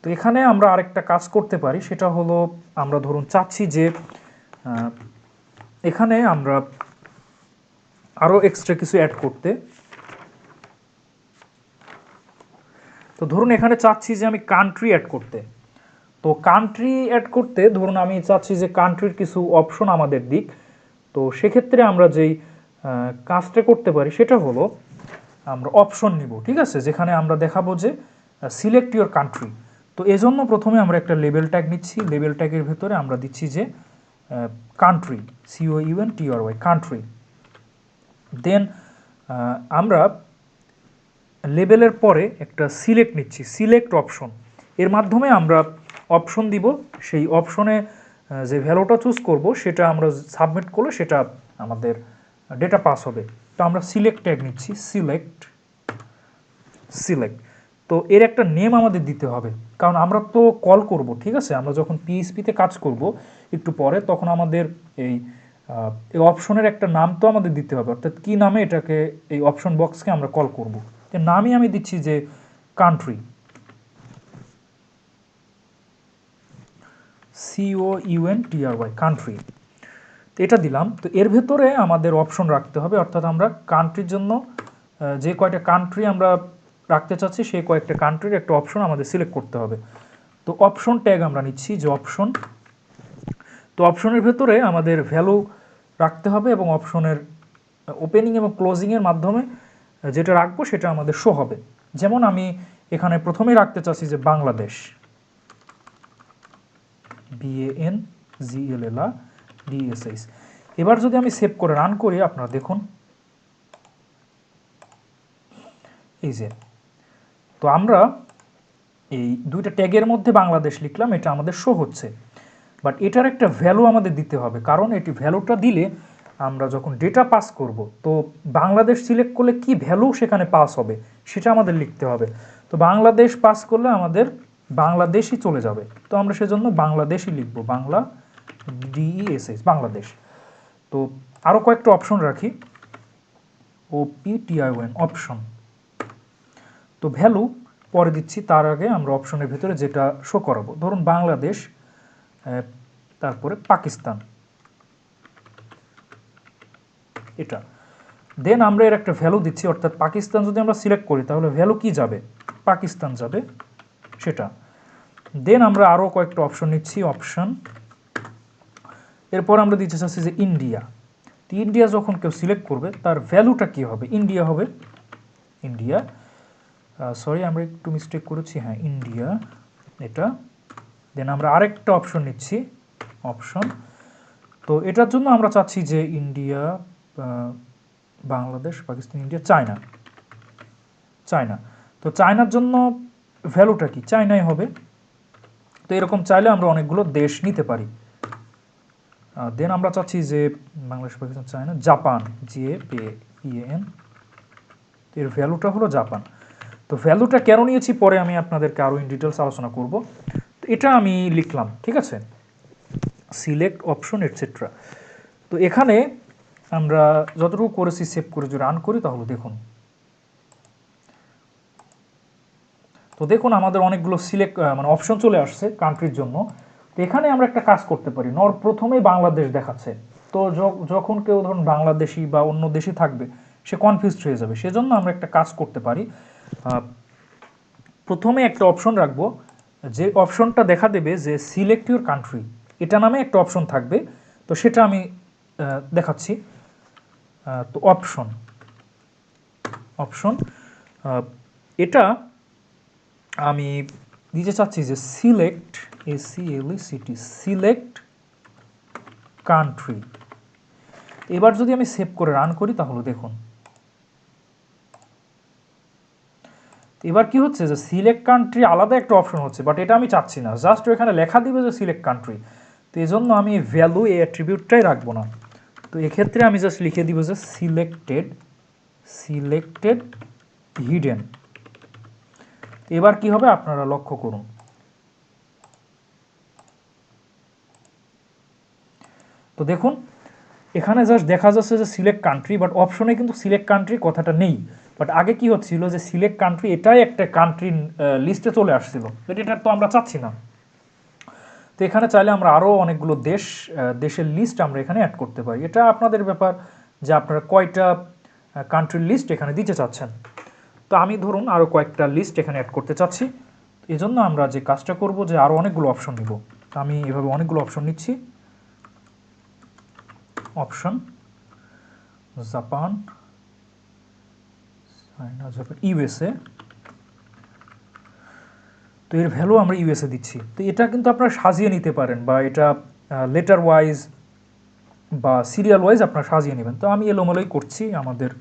Speaker 1: তো এখানে আমরা আরেকটা কাজ করতে পারি, সেটা হলো আমরা ধরুন চাচ্ছি যে এখানে আমরা আরও এক্সট্রা কিছু অ্যাড করতে। তো ধরুন এখানে চাচ্ছি যে আমি কান্ট্রি অ্যাড করতে। তো কান্ট্রি অ্যাড করতে ধরুন আমি চাচ্ছি যে কান্ট্রির কিছু অপশন আমাদের দিক। তো সেক্ষেত্রে আমরা যেই কাজটা করতে পারি সেটা হলো আমরা অপশন নিব, ঠিক আছে, যেখানে আমরা দেখাবো যে সিলেক্ট ইউর কান্ট্রি। তো এজন্য প্রথমে আমরা একটা লেবেল ট্যাগ নিচ্ছি। লেবেল ট্যাগের ভেতরে আমরা দিচ্ছি যে কান্ট্রি, COUNTRY, কান্ট্রি। দেন আমরা লেবেলের পরে একটা সিলেক্ট নিচ্ছি, সিলেক্ট অপশন। এর মাধ্যমে আমরা অপশন দিব, সেই অপশনে যে ভ্যালুটা চুজ করব সেটা আমরা সাবমিট করলে সেটা আমাদের ডেটা পাস হবে। তো আমরা সিলেক্ট ট্যাগ নিচ্ছি, সিলেক্ট। তো এর একটা নেম আমাদের দিতে হবে, কারণ আমরা তো কল করব, ঠিক আছে। আমরা যখন পিএইচপিতে কাজ করব একটু পরে, তখন আমাদের এই অপশনের একটা নাম তো আমাদের দিতে হবে, অর্থাৎ কী নামে এটাকে এই অপশন বক্সকে আমরা কল করব। এর নামই আমি দিচ্ছি যে কান্ট্রি, COUNTRY, কান্ট্রি। তো এটা দিলাম। তো এর ভেতরে আমাদের অপশন রাখতে হবে, অর্থাৎ আমরা কান্ট্রির জন্য যে কয়টা কান্ট্রি আমরা রাখতে চাচ্ছি সেই কয়েকটা কান্ট্রির একটা অপশন আমাদের সিলেক্ট করতে হবে। তো অপশন ট্যাগ আমরা নিচ্ছি যে অপশন। তো অপশনের ভেতরে আমাদের ভ্যালু রাখতে হবে এবং অপশনের ওপেনিং এবং ক্লোজিংয়ের মাধ্যমে যেটা রাখবো সেটা আমাদের শো হবে। যেমন আমি এখানে প্রথমেই রাখতে চাচ্ছি যে বাংলাদেশ, BANGLADESH। এবার যদি আমি সেভ করে রান করি আপনারা দেখুন এই যে, তো আমরা এই দুইটা ট্যাগের মধ্যে বাংলাদেশ লিখলাম, এটা আমাদের শো হচ্ছে। বাট এটার একটা ভ্যালু আমাদের দিতে হবে, কারণ এটি ভ্যালুটা দিলে আমরা যখন ডেটা পাস করব তো বাংলাদেশ সিলেক্ট করলে কি ভ্যালু সেখানে পাস হবে সেটা আমাদের লিখতে হবে। তো বাংলাদেশ পাস করলে আমাদের বাংলাদেশই চলে যাবে, তো আমরা সেজন্য বাংলাদেশই লিখব, বাংলা DESH, বাংলাদেশ। তো আরও কয়েকটা অপশন রাখি, OPTION, অপশন। তো ভ্যালু পরে দিচ্ছি, তার আগে আমরা অপশনের ভেতরে যেটা শো করাবো, ধরুন বাংলাদেশ, তারপরে পাকিস্তান, এটা। দেন আমরা এর একটা ভ্যালু দিচ্ছি, অর্থাৎ পাকিস্তান যদি আমরা সিলেক্ট করি তাহলে ভ্যালু কি যাবে, পাকিস্তান যাবে সেটা। দেন আমরা আরও কয়েকটা অপশন নিচ্ছি, অপশন। এরপর আমরা দিতে চাচ্ছি যে ইন্ডিয়া। তো ইন্ডিয়া যখন কেউ সিলেক্ট করবে তার ভ্যালুটা কী হবে, ইন্ডিয়া হবে, ইন্ডিয়া। সরি আমরা একটু মিস্টেক করেছি, হ্যাঁ ইন্ডিয়া এটা। দেন আমরা আরেকটা অপশন নিচ্ছি, অপশন। তো এটার জন্য আমরা চাচ্ছি যে India, Bangladesh, Pakistan, India, China, China. তো চায়নার জন্য ভ্যালুটা কি, চায়নাই হবে। তো এরকম চাইলে আমরা অনেকগুলো দেশ নিতে পারি। দেন আমরা চাচ্ছি যে Bangladesh, Pakistan, China, Japan, JAPAN, এর ভ্যালুটা হলো জাপান। তো ভ্যালুটা কেন নিয়েছি পরে আমি আপনাদেরকে আরও ইন ডিটেলস আলোচনা করব। তো এটা আমি লিখলাম, ঠিক আছে, সিলেক্ট অপশন এটসেট্রা। তো এখানে আমরা যতটুকু করেছি সেভ করে যদি রান করি তাহলে দেখুন, তো দেখুন আমাদের অনেকগুলো সিলেক্ট মানে অপশন চলে আসছে কান্ট্রির জন্য। তো এখানে আমরা একটা কাজ করতে পারি, প্রথমেই বাংলাদেশ দেখাচ্ছে। তো যখন কেউ ধরুন বাংলাদেশি বা অন্য দেশে থাকবে সে কনফিউজড হয়ে যাবে, সেজন্য আমরা একটা কাজ করতে পারি, প্রথমে একটা অপশন রাখবো, যে অপশনটা দেখা দেবে যে সিলেক্ট ইউর কান্ট্রি, এটা নামে একটা অপশন থাকবে। তো সেটা আমি দেখাচ্ছি। তো অপশন, অপশন এটা আমি দিতে চাচ্ছি যে সিলেক্ট, ACLECT, সিলেক্ট কান্ট্রি। এবার যদি আমি সেভ করে রান করি তাহলে দেখুন, এবার কি হচ্ছে যে সিলেক্ট কান্ট্রি আলাদা একটা অপশন হচ্ছে, বাট এটা আমি চাচ্ছি না, জাস্ট এখানে লেখা দিবে যে সিলেক্ট কান্ট্রি। তো এই জন্য আমি ভ্যালু এই অ্যাট্রিবিউটটাই রাখবো না। তো এক্ষেত্রে আমি জাস্ট লিখে দিব যে সিলেক্টেড, সিলেক্টেড হিডেন। এবার কি হবে আপনারা লক্ষ্য করুন, তো দেখুন এখানে জাস্ট দেখা যাচ্ছে যে সিলেক্ট কান্ট্রি, বাট অপশনে কিন্তু সিলেক্ট কান্ট্রি কথাটা নেই। বাট আগে কি হচ্ছিল যে সিলেক্ট কান্ট্রি এটাই একটা কান্ট্রি লিস্টে চলে আসছিল, এটা তো আমরা চাচ্ছি না। তো এখানে চাইলে আমরা আরও অনেকগুলো দেশের লিস্ট আমরা এখানে অ্যাড করতে পারি। এটা আপনাদের ব্যাপার যে আপনারা কয়টা কান্ট্রির লিস্ট এখানে দিতে চাচ্ছেন। তো আমি ধরুন আরও কয়েকটা লিস্ট এখানে অ্যাড করতে চাচ্ছি। এই জন্য আমরা যে কাজটা করব যে আরও অনেকগুলো অপশন নিব। তো আমি এভাবে অনেকগুলো অপশন নিচ্ছি, option, Japan, China, Japan, USA। তো এর ভ্যালু আমরা USA দিচ্ছি। তো এটা কিন্তু আপনারা সাজিয়ে নিতে পারেন, বা এটা লেটার ওয়াইজ বা সিরিয়াল ওয়াইজ আপনারা সাজিয়ে নেবেন। তো আমি এলোমেলোই করছি আমাদের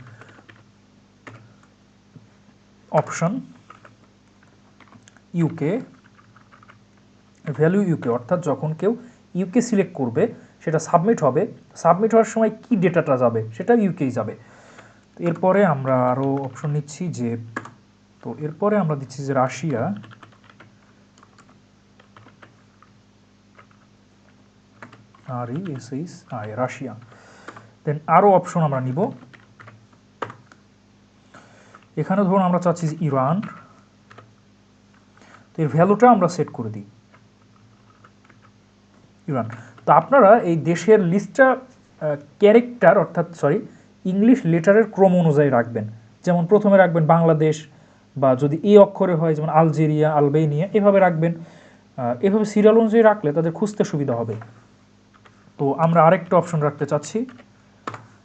Speaker 1: অপশন, UK, ভ্যালু UK, অর্থাৎ যখন কেউ UK সিলেক্ট করবে সেটা সাবমিট হবে, সাবমিট হওয়ার সময় কি ডেটাটা যাবে সেটা ইউকেই যাবে। এরপরে আমরা আরও অপশন নিচ্ছি যে, তো এরপরে আমরা দিচ্ছি যে রাশিয়া, RESHI, রাশিয়া। দেন আরও অপশন আমরা নিব, এখানে ধরুন আমরা চাচ্ছি যে ইরান। তো এর ভ্যালুটা আমরা সেট করে দিই ইরান। তো আপনারা এই দেশের লিস্টটা ক্যারেক্টার, অর্থাৎ ইংলিশ লেটারের ক্রম অনুযায়ী রাখবেন। যেমন প্রথমে রাখবেন বাংলাদেশ, বা যদি এই অক্ষরে হয় যেমন আলজেরিয়া, আলবেনিয়া, এভাবে রাখবেন। এভাবে সিরিয়াল অনুযায়ী রাখলে তাদের খুঁজতে সুবিধা হবে। তো আমরা আরেকটা অপশন রাখতে চাচ্ছি,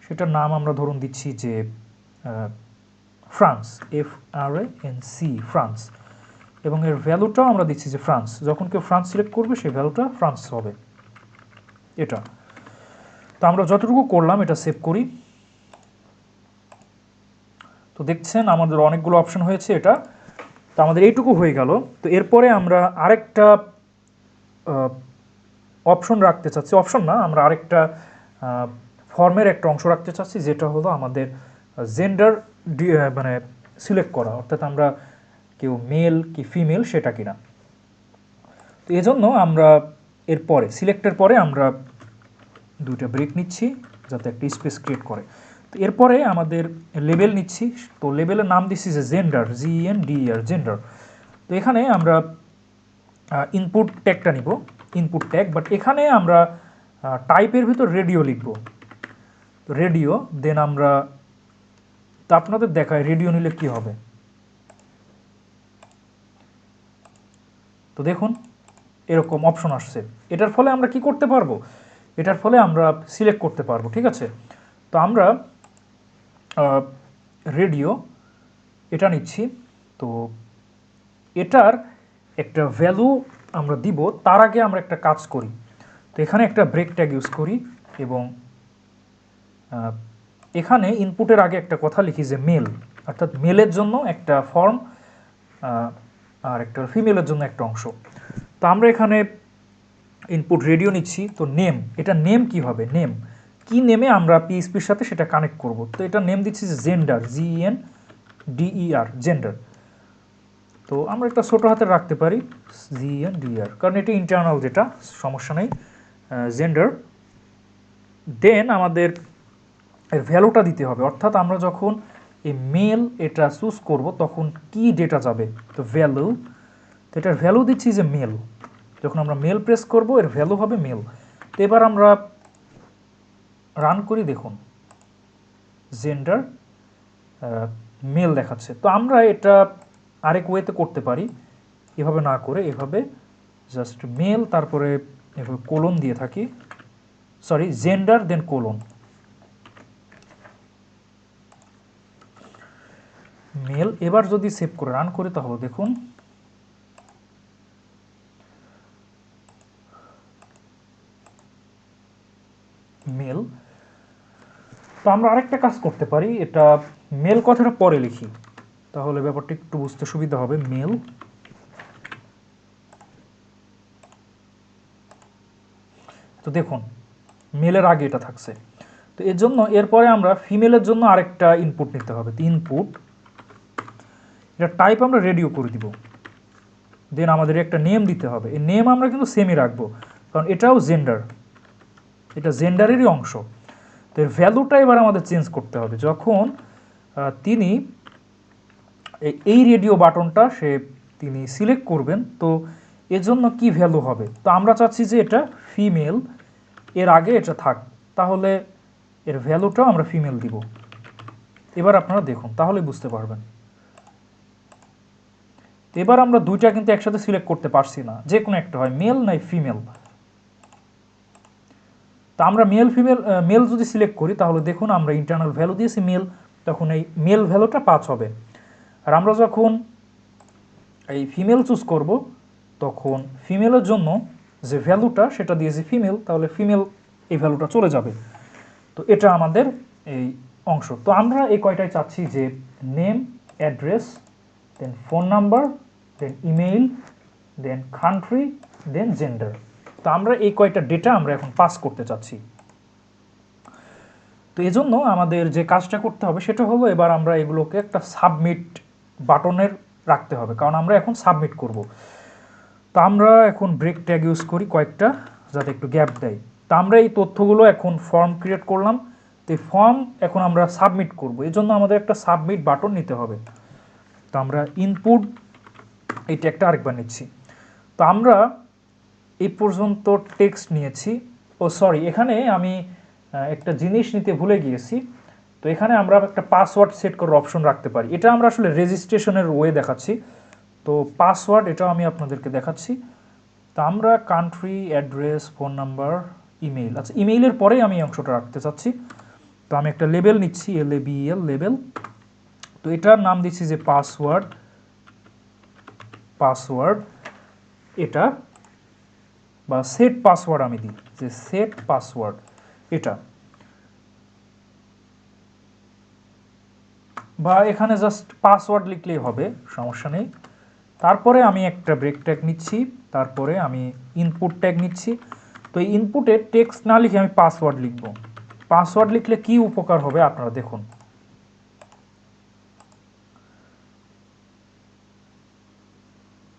Speaker 1: সেটার নাম আমরা ধরুন দিচ্ছি যে ফ্রান্স, FRANC, ফ্রান্স। এবং এর ভ্যালুটাও আমরা দিচ্ছি যে ফ্রান্স, যখন কেউ ফ্রান্স সিলেক্ট করবে সেই ভ্যালুটা ফ্রান্স হবে এটা। তো আমরা যতটুকু করলাম এটা সেভ করি। তো দেখছেন আমাদের অনেকগুলো অপশন হয়েছে এটা। তো আমাদের এইটুকু হয়ে গেল। তো এরপরে আমরা আরেকটা অপশন রাখতে চাচ্ছি, অপশন না, আমরা আরেকটা ফর্মের একটা অংশ রাখতে চাচ্ছি, যেটা হলো আমাদের জেন্ডার মানে সিলেক্ট করা, অর্থাৎ আমরা কেউ মেল কি ফিমেল সেটা কিনা। তো এজন্য আমরা এরপরে সিলেক্টের পরে আমরা দুইটা ব্রেক নিচ্ছি যাতে একটা স্পেস ক্রিয়েট করে। তো এরপরে আমাদের লেবেল নিচ্ছি। তো লেবেলের নাম দিচ্ছি যে জেন্ডার, GENDER, জেন্ডার। তো এখানে আমরা ইনপুট ট্যাগটা নিব, ইনপুট ট্যাগ, বাট এখানে আমরা টাইপের ভিতর রেডিও লিখব, রেডিও। দেন আমরা তো আপনাদের দেখায় রেডিও নিলে কি হবে। তো দেখুন এরকম অপশন আসছে। এটার ফলে আমরা কি করতে পারবো, এটার ফলে আমরা সিলেক্ট করতে পারবো, ঠিক আছে। তো আমরা রেডিও এটা নিচ্ছি। তো এটার একটা ভ্যালু আমরা দিব, তার আগে আমরা একটা কাজ করি। তো এখানে একটা ব্রেক ট্যাগ ইউজ করি এবং এখানে ইনপুটের আগে একটা কথা লিখি যে মেল, অর্থাৎ মেলের জন্য একটা ফর্ম আর একটা ফিমেলের জন্য একটা অংশ। তো আমরা এখানে ইনপুট রেডিও নিচ্ছি। তো নেম, এটা নেম কি হবে, নেম কি নেমে আমরা পিএইচপির সাথে সেটা কানেক্ট করব। তো এটা নেম দিচ্ছি যে জেন্ডার, GENDER, জেন্ডার। তো আমরা একটা ছোটো হাতে রাখতে পারি GENDER, কারণ এটি ইন্টারনাল, যেটা সমস্যা নেই, জেন্ডার। দেন আমাদের এর ভ্যালুটা দিতে হবে, অর্থাৎ আমরা যখন এই মেল এটা চুজ করব তখন কি ডেটা যাবে। তো ভ্যালু, তো এটার ভ্যালু দিচ্ছি যে মেল। যখন আমরা মেল প্রেস করব এর ভ্যালু হবে মেল। তো এবার আমরা রান করি, দেখুন জেন্ডার মেল দেখাচ্ছে। তো আমরা এটা আরেক ওয়েতে করতে পারি, এভাবে না করে এভাবে জাস্ট মেল, তারপরে এভাবে কোলন দিয়ে থাকি, sorry gender then colon male. এবার যদি সেভ করে রান করি তাহলে দেখুন মেল। তো আমরা আরেকটা কাজ করতে পারি, এটা মেল কথাটা পরে লিখি, তাহলে ব্যাপারটা একটু বুঝতে সুবিধা হবে। মেল, তো দেখুন মেলের আগে এটা থাকছে। তো এর জন্য এরপরে আমরা ফিমেলের জন্য আরেকটা ইনপুট নিতে হবে। তো ইনপুট, এটা টাইপ আমরা রেডিও করে দিব। দেন আমাদের একটা নেম দিতে হবে। এই নেম আমরা কিন্তু সেমই রাখবো, কারণ এটাও জেন্ডার, এটা জেন্ডারেরই অংশ। তো এর ভ্যালুটা এবার আমাদের চেঞ্জ করতে হবে। যখন তিনি এই রেডিও বাটনটা তিনি সিলেক্ট করবেন, তো এর জন্য কি ভ্যালু হবে। তো আমরা চাচ্ছি যে এটা ফিমেল, এর আগে এটা থাক, তাহলে এর ভ্যালুটাও আমরা ফিমেল দিব। এবার আপনারা দেখুন, তাহলে বুঝতে পারবেন। এবার আমরা দুইটা কিন্তু একসাথে সিলেক্ট করতে পারছি না, যে কোনো একটা হয়, মেল নাই ফিমেল। তো আমরা মেল যদি সিলেক্ট করি তাহলে দেখুন আমরা ইন্টারনাল ভ্যালু দিয়েছি মেল, তখন এই মেল ভ্যালুটা 5 হবে। আর আমরা যখন এই ফিমেল চুজ করব তখন ফিমেলের জন্য যে ভ্যালুটা সেটা দিয়েছি ফিমেল, তাহলে ফিমেল এই ভ্যালুটা চলে যাবে। তো এটা আমাদের এই অংশ। তো আমরা এই কয়টাই চাচ্ছি, যে নেম, অ্যাড্রেস, দেন ফোন নাম্বার, দেন ইমেইল, দেন কান্ট্রি, দেন জেন্ডার। তো আমরা এই কয়টা ডেটা আমরা এখন পাস করতে চাচ্ছি। তো এই জন্য আমাদের যে কাজটা করতে হবে সেটা হলো, এবার আমরা এগুলোকে একটা সাবমিট বাটনের রাখতে হবে, কারণ আমরা এখন সাবমিট করব। তো আমরা এখন ব্রেক ট্যাগ ইউজ করি কয়েকটা, যাতে একটু গ্যাপ দেয়। তো আমরা এই তথ্যগুলো এখন ফর্ম ক্রিয়েট করলাম। তো এই ফর্ম এখন আমরা সাবমিট করব, এই জন্য আমাদের একটা সাবমিট বাটন নিতে হবে। তো আমরা ইনপুট এই ট্যাগটা আরেকবার নিচ্ছি। তো আমরা এই পর্যন্ত টেক্সট নিয়েছি। ও সরি, এখানে আমি একটা জিনিস নিতে ভুলে গিয়েছি। তো এখানে আমরা একটা পাসওয়ার্ড সেট করার অপশন রাখতে পারি। এটা আমরা আসলে রেজিস্ট্রেশনের ওয়ে দেখাচ্ছি। তো পাসওয়ার্ড এটাও আমি আপনাদেরকে দেখাচ্ছি। তো আমরা country, address, phone number, email, আচ্ছা ইমেইলের পরেই আমি অংশটা রাখতে চাচ্ছি। তো আমি একটা লেবেল নিচ্ছি, LABEL লেবেল। তো এটার নাম দিচ্ছি যে পাসওয়ার্ড এটা, বা সেট পাসওয়ার্ড আমি দিই, যে সেট পাসওয়ার্ড এটা, বা এখানে জাস্ট পাসওয়ার্ড লিখলেই হবে, সমস্যা নেই। তারপরে আমি একটা ব্রেক ট্যাগ নিচ্ছি, তারপরে আমি ইনপুট ট্যাগ নিচ্ছি। তো এই ইনপুটে টেক্সট না লিখে আমি পাসওয়ার্ড লিখব। পাসওয়ার্ড লিখলে কি উপকার হবে আপনারা দেখুন।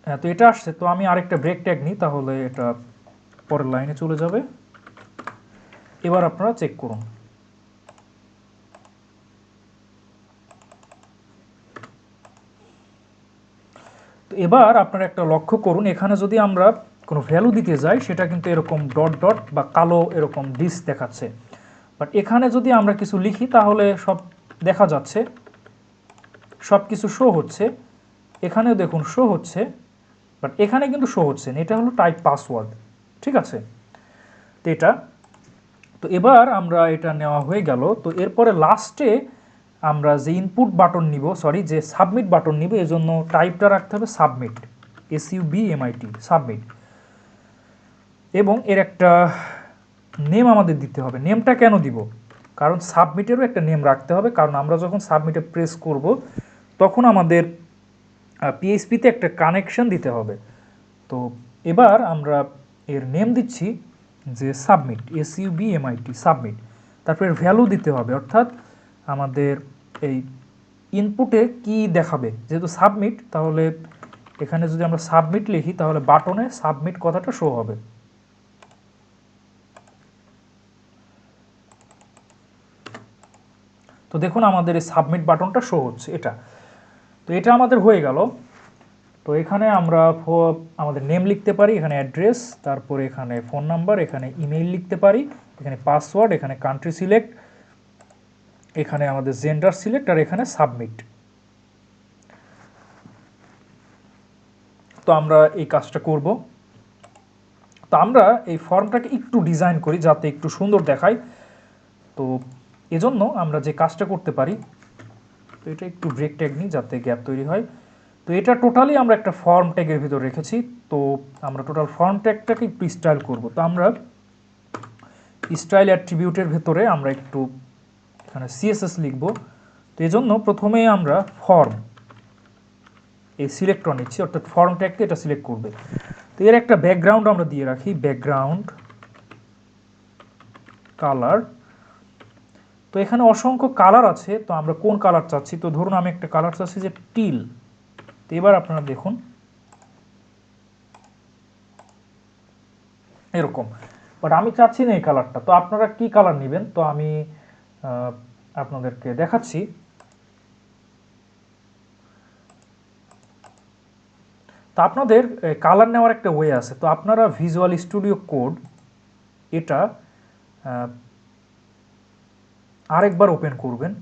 Speaker 1: হ্যাঁ, তো এটা আসছে। তো আমি আরেকটা ব্রেক ট্যাগ নিই, তাহলে এটা পরের লাইনে চলে যাবে। এবার আপনারা চেক করুন। তো এবার আপনারা একটা লক্ষ্য করুন, এখানে যদি আমরা কোনো ভ্যালু দিতে যাই সেটা কিন্তু এরকম ডট ডট বা কালো এরকম ডিস দেখাচ্ছে। বাট এখানে যদি আমরা কিছু লিখি তাহলে সব দেখা যাচ্ছে। সব কিছু শো হচ্ছে, এখানেও দেখুন শো হচ্ছে, বাট এখানে কিন্তু শো হচ্ছে না, এটা হলো টাইপ পাসওয়ার্ড। ঠিক আছে, তো এটা, তো এবার আমরা এটা নেওয়া হয়ে গেল। তো এরপরে লাস্টে আমরা যে ইনপুট বাটন নিব, সরি যে সাবমিট বাটন নিব, এর জন্য টাইপটা রাখতে হবে সাবমিট, SUBMIT, সাবমিট। এবং এর একটা নেম আমাদের দিতে হবে। নেমটা কেন দিব? কারণ সাবমিটেরও একটা নেম রাখতে হবে, কারণ আমরা যখন সাবমিটে প্রেস করব তখন আমাদের পিএইচপিতে একটা কানেকশন দিতে হবে। তো এবার আমরা এর নেম দিচ্ছি যে সাবমিট, SUBMIT, সাবমিট। তারপরে ভ্যালু দিতে হবে, অর্থাৎ আমাদের এই ইনপুটে কি দেখাবে, যেহেতু সাবমিট, তাহলে এখানে যদি আমরা সাবমিট লিখি তাহলে বাটনে সাবমিট কথাটা শো হবে। তো দেখুন আমাদের এই সাবমিট বাটনটা শো হচ্ছে, এটা। তো এটা আমাদের হয়ে গেল। তো এখানে আমরা আমাদের নেম লিখতে পারি, এখানে অ্যাড্রেস, তারপরে এখানে ফোন নাম্বার, এখানে ইমেইল লিখতে পারি, এখানে পাসওয়ার্ড, এখানে কান্ট্রি সিলেক্ট, এখানে আমাদের জেন্ডার সিলেক্ট, আর এখানে সাবমিট। তো আমরা এই কাজটা করব। তো আমরা এই ফর্মটাকে একটু ডিজাইন করি যাতে একটু সুন্দর দেখায়। তো এজন্য আমরা যে কাজটা করতে পারি, তো এটা একটু ব্রেক ট্যাগ নিই যাতে গ্যাপ তৈরি হয়। তো এটা টোটালি আমরা একটা ফর্ম ট্যাগের ভিতর রেখেছি। তো আমরা টোটাল ফর্ম ট্যাগটাকে একটু স্টাইল করব। তো আমরা স্টাইল অ্যাট্রিবিউটের ভেতরে আমরা একটু এখানে CSS লিখব। তো এই জন্য প্রথমে আমরা ফর্ম এই সিলেক্টর নিচ্ছি, অর্থাৎ ফর্ম ট্যাগকে এটা সিলেক্ট করবে। তো এর একটা ব্যাকগ্রাউন্ড আমরা দিয়ে রাখি, ব্যাকগ্রাউন্ড কালার। তো এখানে অসংখ্য কালার আছে, তো আমরা কোন কালার চাচ্ছি? তো ধরুন আমি একটা কালার চাচ্ছি যে টিল। তো এবার আপনারা দেখুন এরকম, বাট আমি চাচ্ছি না এই কালারটা। তো আপনারা কি কালার নেবেন? তো আমি আপনাদেরকে দেখাচ্ছি। তো আপনাদের কালার নেওয়ার একটা ওয়ে আছে। তো আপনারা ভিজুয়াল স্টুডিও কোড এটা আরেকবার ওপেন করবেন।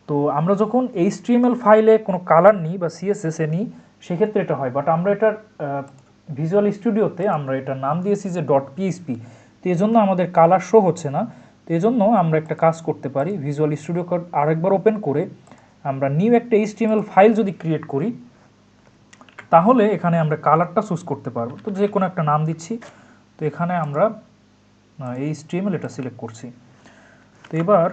Speaker 1: তো আমরা যখন HTML ফাইলে কোনো কালার নিই বা CSS এ নিই, সেক্ষেত্রে এটা হয়, বাট আমরা এটার ভিজুয়াল স্টুডিওতে আমরা এটা নাম দিয়েছি যে .php। তো এই জন্য আমাদের কালার শো হচ্ছে না। তো এই জন্য আমরা একটা কাজ করতে পারি, ভিজুয়াল স্টুডিও কোড আরেকবার ওপেন করে আমরা নিউ একটা HTML ফাইল যদি ক্রিয়েট করি, তাহলে এখানে আমরা কালারটা চুজ করতে পারবো। তো যে কোনো একটা নাম দিচ্ছি। তো এখানে আমরা HTML এটা সিলেক্ট করছি। তো এবার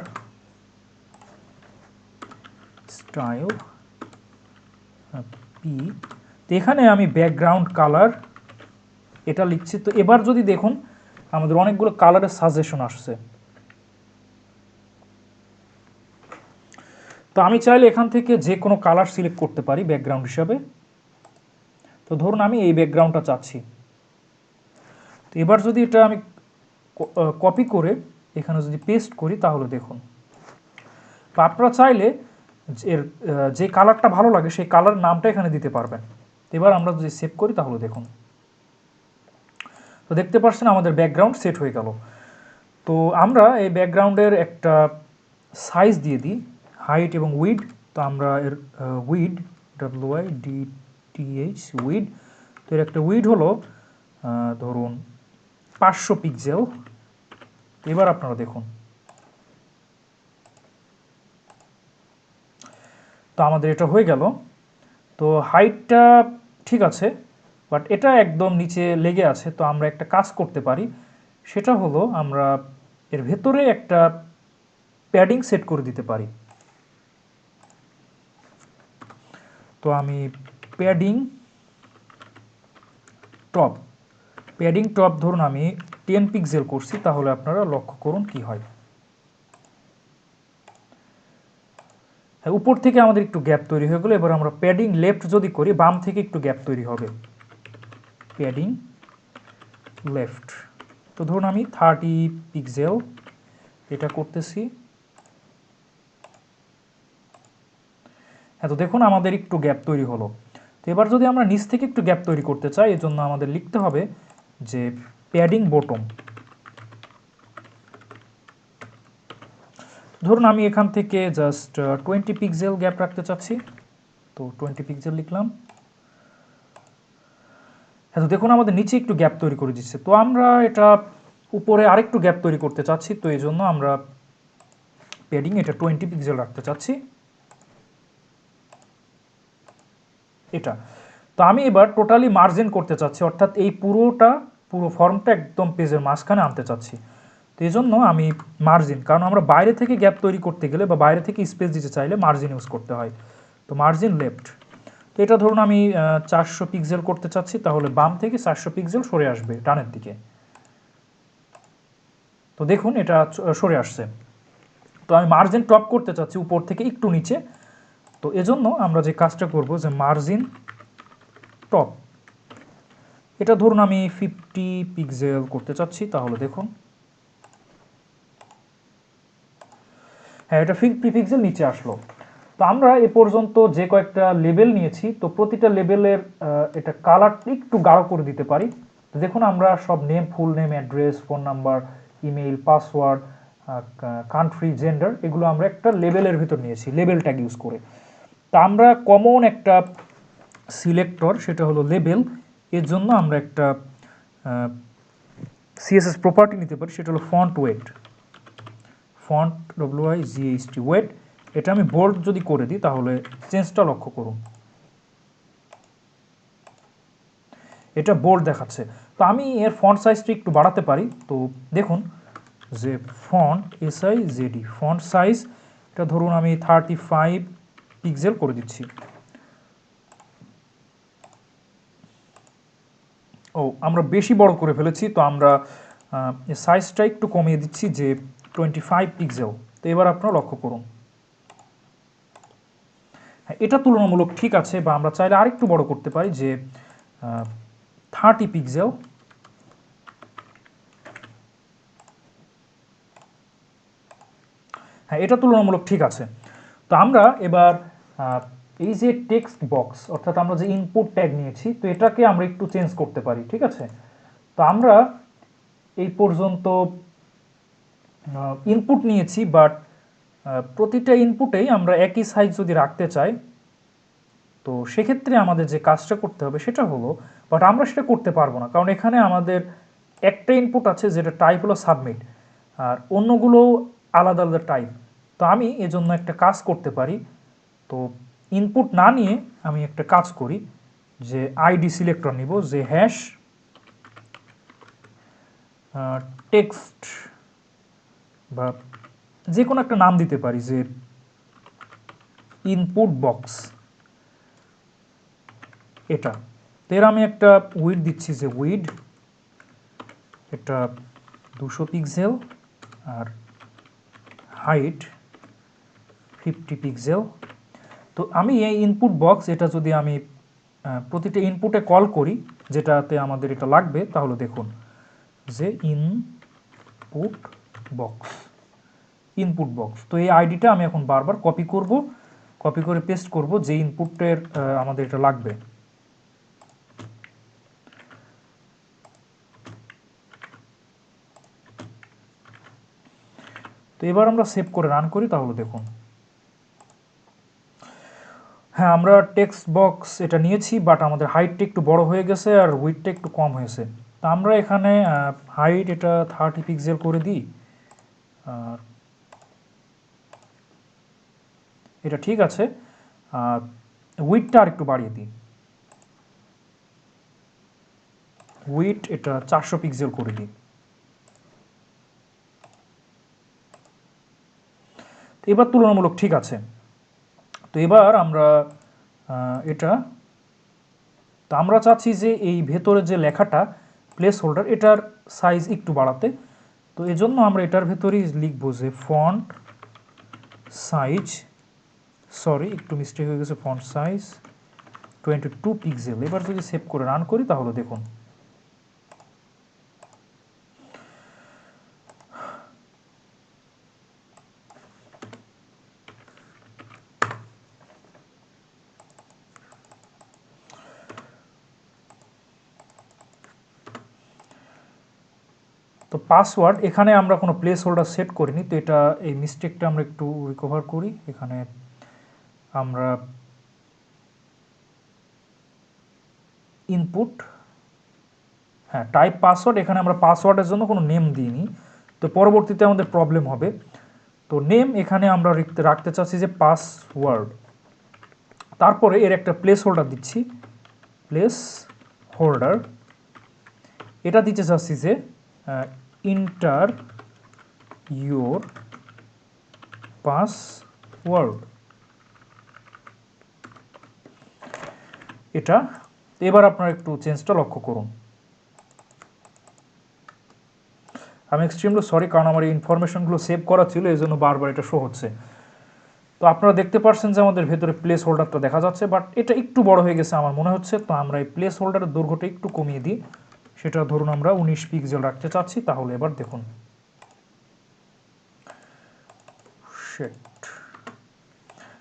Speaker 1: স্টাইল পি, তো এখানে আমি ব্যাকগ্রাউন্ড কালার এটা লিখছি। তো এবার যদি দেখুন আমাদের অনেকগুলো কালারের সাজেশন আসছে। তো আমি চাইলে এখান থেকে যে কোনো কালার সিলেক্ট করতে পারি ব্যাকগ্রাউন্ড হিসাবে। তো ধরুন আমি এই ব্যাকগ্রাউন্ডটা চাচ্ছি। তো এবার যদি এটা আমি কপি করে এখানে যদি পেস্ট করি, তাহলে দেখুন। তো আপনারা চাইলে এর যে কালারটা ভালো লাগে সেই কালার নামটা এখানে দিতে পারবেন। এবার আমরা যদি সেভ করি, তাহলে দেখুন। তো দেখতে পাচ্ছেন আমাদের ব্যাকগ্রাউন্ড সেট হয়ে গেল। তো আমরা এই ব্যাকগ্রাউন্ডের একটা সাইজ দিয়ে দিই, হাইট এবং উইড। তো আমরা এর উইড, WIDTH, উইড। তো এর একটা উইড হলো ধরুন 500 পিক্সেল। এবার আপনারা দেখুন, তো আমাদের এটা হয়ে গেল। তো হাইটটা ঠিক আছে, বাট এটা একদম নিচে লেগে আছে। তো আমরা একটা কাজ করতে পারি, সেটা হলো আমরা এর ভেতরে একটা প্যাডিং সেট করে দিতে পারি। তো আমি প্যাডিং টপ ধরুন আমি 10 পিক্সেল করছি, তাহলে আপনারা লক্ষ্য করুন কি হয়। হ্যাঁ, উপর থেকে আমাদের একটু গ্যাপ তৈরি হয়ে গেলো। এবার আমরা প্যাডিং লেফট যদি করি, বাম থেকে একটু গ্যাপ তৈরি হবে, প্যাডিং লেফট। তো ধরুন আমি 30 পিক্সেল এটা করতেছি। হ্যাঁ, তো দেখুন আমাদের একটু গ্যাপ তৈরি হলো। তো এবার যদি আমরা নিচ থেকে একটু গ্যাপ তৈরি করতে চাই, এর জন্য আমাদের লিখতে হবে যে প্যাডিং বটম। ধরুন আমি এখান থেকে জাস্ট 20 পিক্সেল গ্যাপ রাখতে চাচ্ছি, তো 20 পিক্সেল লিখলাম। হ্যাঁ, তো দেখুন আমাদের নিচে একটু গ্যাপ তৈরি করে দিচ্ছে। তো আমরা এটা উপরে আরেকটু গ্যাপ তৈরি করতে চাচ্ছি, তো এই জন্য আমরা প্যাডিং এটা 20 পিক্সেল রাখতে চাচ্ছি, এটা। তো আমি এবার টোটালি মার্জিন করতে চাচ্ছি, অর্থাৎ এই পুরো ফর্মটা একদম পেজের মাঝখানে আনতে চাচ্ছি। তো এই জন্য আমি মার্জিন, কারণ আমরা বাইরে থেকে গ্যাপ তৈরি করতে গেলে বা বাইরে থেকে স্পেস দিতে চাইলে মার্জিন ইউজ করতে হয়। তো মার্জিন লেফট, তো এটা ধরুন আমি 400 পিক্সেল করতে চাচ্ছি, তাহলে বাম থেকে 400 পিক্সেল সরে আসবে ডানের দিকে। তো দেখুন এটা সরে আসছে। তো আমি মার্জিন টপ করতে চাচ্ছি উপর থেকে একটু নিচে, তো এজন্য আমরা যে কাজটা করব যে মার্জিন টপ, এটা ধরুন আমি 50 পিক্সেল করতে চাচ্ছি, তাহলে দেখুন হ্যাঁ এটা 50 পিক্সেল নিচে আসলো। তো আমরা এ পর্যন্ত যে কয়েকটা লেবেল নিয়েছি, তো প্রতিটা লেবেলের এটা কালার একটু গাঢ় করে দিতে পারি। তো দেখুন আমরা সব name, full name, address, phone number, email, password, country, gender, এগুলো আমরা একটা লেবেলের ভিতর নিয়েছি লেবেল ট্যাগ ইউজ করে। তা আমরা কমন একটা সিলেক্টর, সেটা হলো লেবেল, এর জন্য আমরা একটা সিএসএস প্রপার্টি নিতে পারি, সেটা হলো font weight, font WIGHT weight. এটা আমি বোল্ড যদি করে দিই তাহলে চেঞ্জটা লক্ষ্য করুন, এটা বোল্ড দেখাচ্ছে। তো আমি এর ফন্ট সাইজটা একটু বাড়াতে পারি, তো দেখুন যে ফন্ট SIZD ফন্ট সাইজ, এটা ধরুন আমি 35 পিক্সেল করে দিচ্ছি। ও আমরা বেশি বড় করে ফেলেছি, তো আমরা সাইজটা একটু কমিয়ে দিচ্ছি যে 25 পিক্সেল। তো এবার আপনারা লক্ষ্য করুন, হ্যাঁ এটা তুলনামূলক ঠিক আছে, বা আমরা চাইলে আরেকটু বড় করতে পারি যে 30 পিক্সেল। হ্যাঁ এটা তুলনামূলক ঠিক আছে। তো আমরা এবার এই যে টেক্সট বক্স, অর্থাৎ আমরা যে ইনপুট ট্যাগ নিয়েছি, তো এটাকে আমরা একটু চেঞ্জ করতে পারি, ঠিক আছে। তো আমরা এই পর্যন্ত ইনপুট নিয়েছি, বাট প্রতিটা ইনপুটেই আমরা একই সাইজ যদি রাখতে চাই, তো সেক্ষেত্রে আমাদের যে কাজটা করতে হবে সেটা হলো, বাট আমরা সেটা করতে পারবো না, কারণ এখানে আমাদের একটা ইনপুট আছে যেটা টাইপ হলো সাবমিট, আর অন্যগুলো আলাদা আলাদা টাইপ। তো আমি এজন্য একটা কাজ করতে পারি, তো ইনপুট না নিয়ে আমি একটা কাজ করি যে আইডি সিলেক্টর নিব, যে হ্যাশ টেক্সট, বা যে কোনো একটা নাম দিতে পারি যে ইনপুট বক্স, এটা। তো এর আমি একটা উইড দিচ্ছি যে উইড, এটা 200 পিক্সেল, আর হাইট 50 পিক্সেল। তো আমি এই ইনপুট বক্স, এটা যদি আমি প্রতিটা ইনপুটে কল করি যেটাতে আমাদের এটা লাগবে, তাহলে দেখুন যে ইনপুট বক্স, ইনপুট বক্স। তো এই আইডিটা আমি এখন বারবার কপি করে পেস্ট করব যে ইনপুটের আমাদের এটা লাগবে। তো এবার আমরা সেভ করে রান করি, তাহলে দেখুন হ্যাঁ আমরা টেক্সট বক্স এটা নিয়েছি, বাট আমাদের হাইটটা একটু বড় হয়ে গেছে আর উইডটা একটু কম হয়েছে। তো আমরা এখানে হাইট এটা 30 পিক্সেল করে দিই, আর এটা ঠিক আছে। উইডটা আর একটু বাড়িয়ে দিই, উইড এটা 400 পিক্সেল করে দিই। তো এবার তুলনামূলক ঠিক আছে। তো এবার আমরা এটা, তো আমরা চাচ্ছি যে এই ভেতরে যে লেখাটা প্লেস হোল্ডার, এটার সাইজ একটু বাড়াতে। তো এজন্য আমরা এটার ভেতরেই লিখবো যে ফন্ট সাইজ, সরি একটু মিস্টেক হয়ে গেছে, ফন্ট সাইজ 22 পিক্সেল। এবার যদি সেভ করে রান করি তাহলে দেখুন তো পাসওয়ার্ড এখানে আমরা কোনো প্লেস হোল্ডার সেট করিনি, তো এটা এই মিস্টেকটা আমরা একটু রিকভার করি। এখানে আমরা ইনপুট, হ্যাঁ টাইপ পাসওয়ার্ড, এখানে আমরা পাসওয়ার্ডের জন্য কোনো নেম দিইনি, তো পরবর্তীতে আমাদের প্রবলেম হবে। তো নেম এখানে আমরা রাখতে চাচ্ছি যে পাসওয়ার্ড, তারপরে এর একটা প্লেস হোল্ডার দিচ্ছি, প্লেস হোল্ডার, এটা দিতে চাচ্ছি যে ইন্টার ইউর পাসওয়ার্ড, এটা। এবার আপনারা একটু চেঞ্জটা লক্ষ্য করুন। আমি এক্সট্রিমলি সরি, কারণ আমার এই ইনফরমেশনগুলো সেভ করা ছিল, এই জন্য বারবার এটা শো হচ্ছে। তো আপনারা দেখতে পাচ্ছেন যে আমাদের ভেতরে প্লেস হোল্ডারটা দেখা যাচ্ছে, বাট এটা একটু বড় হয়ে গেছে আমার মনে হচ্ছে। তো আমরা এই প্লেস হোল্ডারের দৈর্ঘ্যটা একটু কমিয়ে দিই, সেটা ধরুন আমরা 19 পিক্সেল রাখতে চাচ্ছি। তাহলে এবার দেখুন,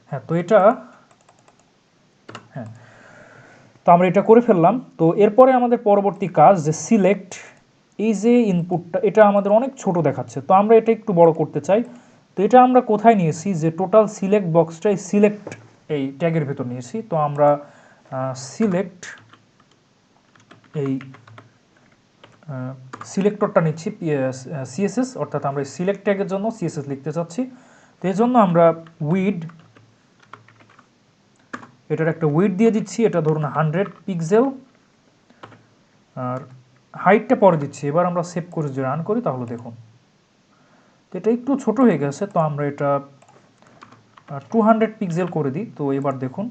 Speaker 1: হ্যাঁ তো এটা, হ্যাঁ তো আমরা এটা করে ফেললাম। তো এরপরে আমাদের পরবর্তী কাজ যে সিলেক্ট, এই যে ইনপুটটা এটা আমাদের অনেক ছোট দেখাচ্ছে, তো আমরা এটা একটু বড় করতে চাই। তো এটা আমরা কোথায় নিয়েছি, যে টোটাল সিলেক্ট বক্সটাই সিলেক্ট এই ট্যাগের ভেতর নিয়েছি। তো আমরা সিলেক্ট এই সিলেক্টরটা নিচ্ছি সিএসএস, অর্থাৎ আমরা সিলেক্ট ট্যাগের জন্য সিএসএস লিখতে চাচ্ছি। তো এই জন্য আমরা উইড, এটার একটা উইড দিয়ে দিচ্ছি, এটা ধরুন 100 পিক্সেল, আর হাইটটা পরে দিচ্ছি। এবার আমরা সেভ করে যদি রান করি তাহলে দেখুন, তো এটা একটু ছোট হয়ে গেছে, তো আমরা এটা 200 পিক্সেল করে দিই। তো এবার দেখুন,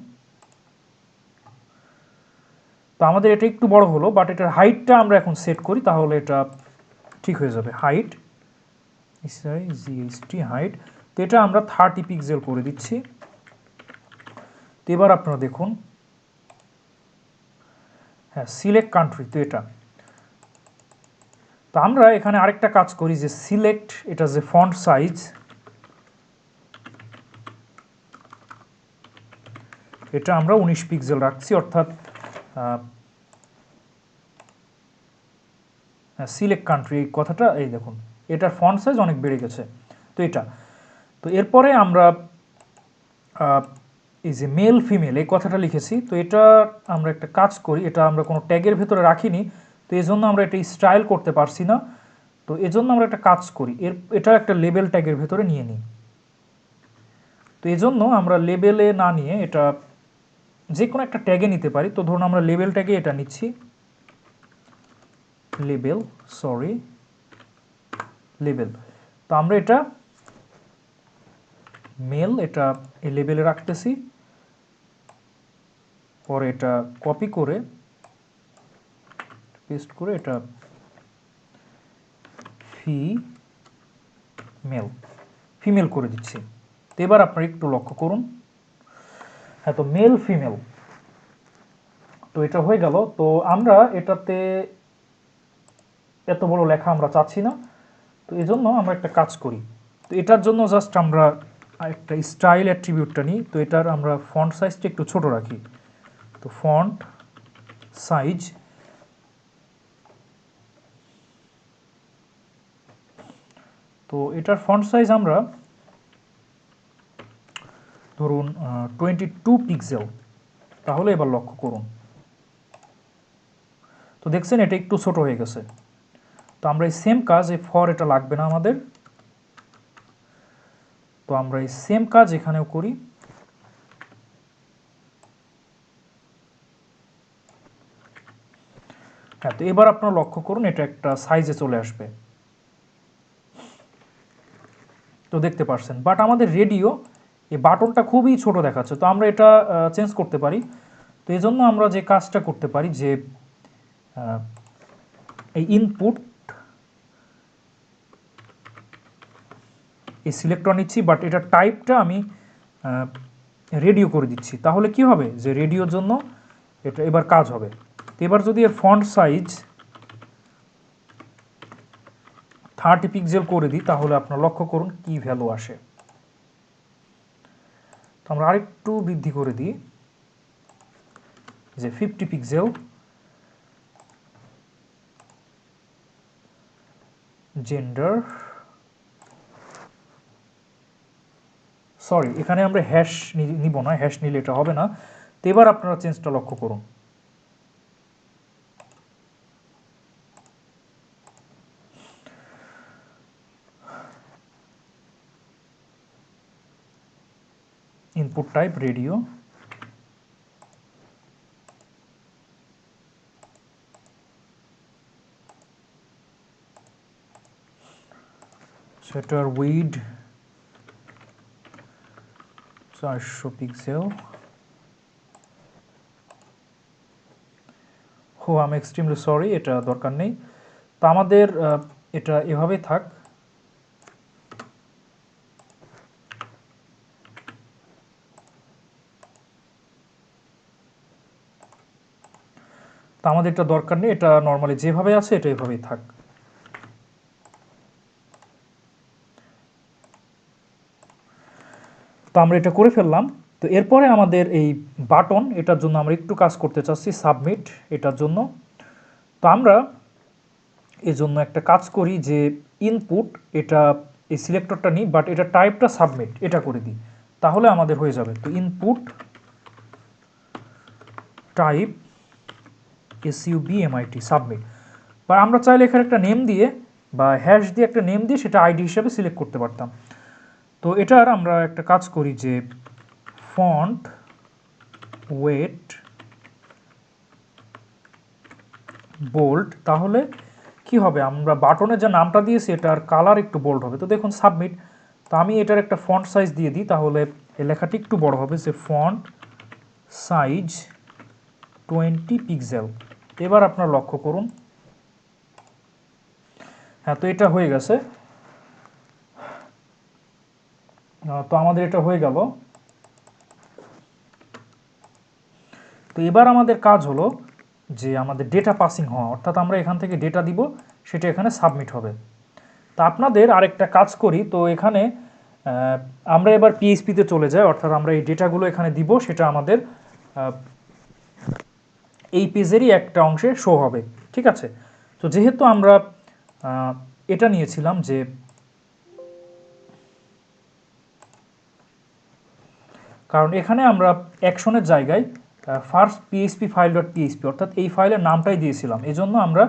Speaker 1: তো আমাদের এটা একটু বড় হলো, বাট এটার হাইটটা আমরা এখন সেট করি, তাহলে এটা ঠিক হয়ে যাবে। হাইট জিএসটি হাইট, তো এটা আমরা 30 পিক্সেল করে দিচ্ছি। তো এবার আপনারা দেখুন, হ্যাঁ সিলেক্ট কান্ট্রি, তো এটা। তো আমরা এখানে আরেকটা কাজ করি যে সিলেক্ট, এটা যে ফন্ট সাইজ, এটা আমরা 19 পিক্সেল রাখছি, অর্থাৎ সিলেক্ট কান্ট্রি এই কথাটা, এই দেখুন এটার ফন্ট সাইজ অনেক বেড়ে গেছে। তো এটা, তো এরপরে আমরা এই যে মেল ফিমেল এই কথাটা লিখেছি, তো এটা আমরা একটা কাজ করি, এটা আমরা কোনো ট্যাগের ভেতরে রাখিনি, তো এই জন্য আমরা এটা স্টাইল করতে পারছি না। তো এজন্য আমরা একটা কাজ করি, এটা একটা লেবেল ট্যাগের ভেতরে নিয়ে নিই। তো এজন্য আমরা লেবেলে না নিয়ে এটা যে কোনো একটা ট্যাগে নিতে পারি। তো ধরুন আমরা লেবেল ট্যাগে এটা নিচ্ছি, লেবেল, সরি লেবেল। তো আমরা এটা মেল, এটা এই লেবেলে রাখতেছি, পরে এটা কপি করে পেস্ট করে এটা ফিমেল করে দিচ্ছি। তো এবার আপনারা একটু লক্ষ্য করুন, হ্যাঁ তো মেল ফিমেল, তো এটা হয়ে গেল। তো আমরা এটাতে এত বড় লেখা আমরা চাচ্ছি না, তো এজন্য আমরা একটা কাজ করি। তো এটার জন্য জাস্ট আমরা একটা স্টাইল অ্যাট্রিবিউটটা নিই, তো এটার আমরা ফন্ট সাইজটা একটু ছোট রাখি। তো ফন্ট সাইজ, তো এটার ফন্ট সাইজ আমরা ধরুন 22 পিক্সেল। তাহলে এবার লক্ষ্য করুন, তো দেখছেন এটা একটু ছোট হয়ে গেছে। তো আমরা এই সেম কাজ, এই ফর এটা লাগবে না আমাদের, তো আমরা এই সেম কাজ এখানেও করি। হ্যাঁ তো এবার আপনারা লক্ষ্য করুন, এটা একটা সাইজে চলে আসবে, তো দেখতে পাচ্ছেন। বাট আমাদের রেডিও এই বাটনটা খুবই ছোট দেখাচ্ছে, তো আমরা এটা চেঞ্জ করতে পারি। তো এই জন্য আমরা যে কাজটা করতে পারি যে এই ইনপুট, এই সিলেক্টর নিচ্ছি, বাট এটা টাইপটা আমি রেডিও করে দিচ্ছি। তাহলে কি হবে, যে রেডিওর জন্য এটা এবার কাজ হবে। তো এবার যদি এর ফন্ট সাইজ 30 পিক্সেল করে দিই, তাহলে আপনারা লক্ষ্য করুন কি ভ্যালু আসে। তো আমরা আরেকটু বৃদ্ধি করে দিই, যে 50 পিক্সেল, জেন্ডার, সরি এখানে আমরা হ্যাশ নিব না, হ্যাশ নিলে এটা হবে না। তো এবার আপনারা চেঞ্জটা লক্ষ্য করুন। ইনপুট টাইপ রেডিও, সেটার উইড 400 পিক্সেল। হো আই এম এক্সট্রিমলি সরি, এটা দরকার নেই। তো আমাদের এটা এভাবেই থাক। তো আমাদের এটা দরকার নেই, এটা নর্মালি যেভাবে আছে এটা এভাবেই থাক। তো আমরা এটা করে ফেললাম। তো এরপরে আমাদের এই বাটন, এটার জন্য আমরা একটু কাজ করতে চাচ্ছি, সাবমিট এটার জন্য। তো আমরা এই জন্য একটা কাজ করি যে ইনপুট, এটা এই সিলেক্টরটা নিই, বাট এটা টাইপটা সাবমিট এটা করে দিই, তাহলে আমাদের হয়ে যাবে। তো ইনপুট টাইপ SUBMIT সাবমিট। বা আমরা চাইলে এখানে একটা নেম দিয়ে বা হ্যাশ দিয়ে একটা নেম দিয়ে সেটা আইডি হিসাবে সিলেক্ট করতে পারতাম। তো এটার আমরা একটা কাজ করি যে ফন্ট ওয়েট বোল্ড, তাহলে কি হবে, আমরা বাটনের যে নামটা দিয়েছি এটার কালার একটু বোল্ড হবে। তো দেখুন সাবমিট। তো আমি এটার একটা ফন্ট সাইজ দিয়ে দিই, তাহলে এই লেখাটি একটু বড় হবে, যে ফন্ট সাইজ 20 পিক্সেল। এবার আপনারা লক্ষ্য করুন, হ্যাঁ তো এটা হয়ে গেছে। তো আমাদের এটা হয়ে গেল। তো এবার আমাদের কাজ হলো যে আমাদের ডেটা পাসিং হওয়া, অর্থাৎ আমরা এখান থেকে ডেটা দিব, সেটা এখানে সাবমিট হবে। তা আপনাদের আরেকটা কাজ করি, তো এখানে আমরা এবার পিএইচপিতে চলে যাই, অর্থাৎ আমরা এই ডেটাগুলো এখানে দিব, সেটা আমাদের এই পেজেরই একটা অংশে শো হবে, ঠিক আছে। তো যেহেতু আমরা এটা নিয়েছিলাম যে কারণ এখানে আমরা অ্যাকশনের জায়গায় first PHP file dot PHP, অর্থাৎ এই ফাইলের নামটাই দিয়েছিলাম, এই জন্য আমরা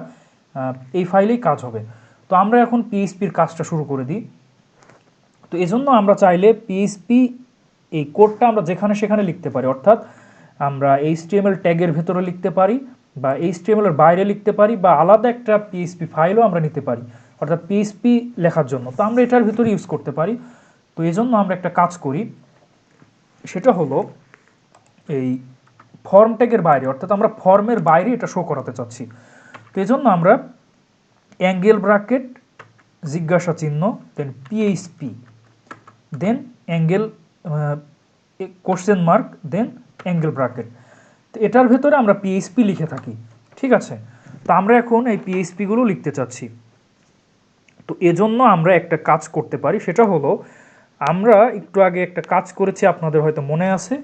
Speaker 1: এই ফাইলেই কাজ হবে। তো আমরা এখন পিএইচপির কাজটা শুরু করে দিই। তো এজন্য আমরা চাইলে পিএইচপি এই কোডটা আমরা যেখানে সেখানে লিখতে পারি, অর্থাৎ আমরা HTML ট্যাগের ভেতরে লিখতে পারি, বা HTML এর বাইরে লিখতে পারি, বা আলাদা একটা পিএইচপি ফাইলও আমরা নিতে পারি, অর্থাৎ পিএইচপি লেখার জন্য। তো আমরা এটার ভিতরে ইউজ করতে পারি। তো এই জন্য আমরা একটা কাজ করি, সেটা হলো এই ফর্ম ট্যাগের বাইরে, অর্থাৎ আমরা ফর্মের বাইরে এটা শো করাতে চাচ্ছি। তো এই জন্য আমরা অ্যাঙ্গেল ব্র্যাকেট জিজ্ঞাসা চিহ্ন দেন পিএইচপি দেন অ্যাঙ্গেল কোশ্চেন মার্ক দেন অ্যাঙ্গেল ব্র্যাকেট। তো এটার ভেতরে আমরা পিএইচপি লিখে থাকি, ঠিক আছে। তো আমরা এখন এই পিএইচপিগুলো লিখতে চাচ্ছি। তো এজন্য আমরা একটা কাজ করতে পারি, সেটা হলো আমরা একটু আগে একটা কাজ করেছি, আপনাদের হয়তো মনে আছে,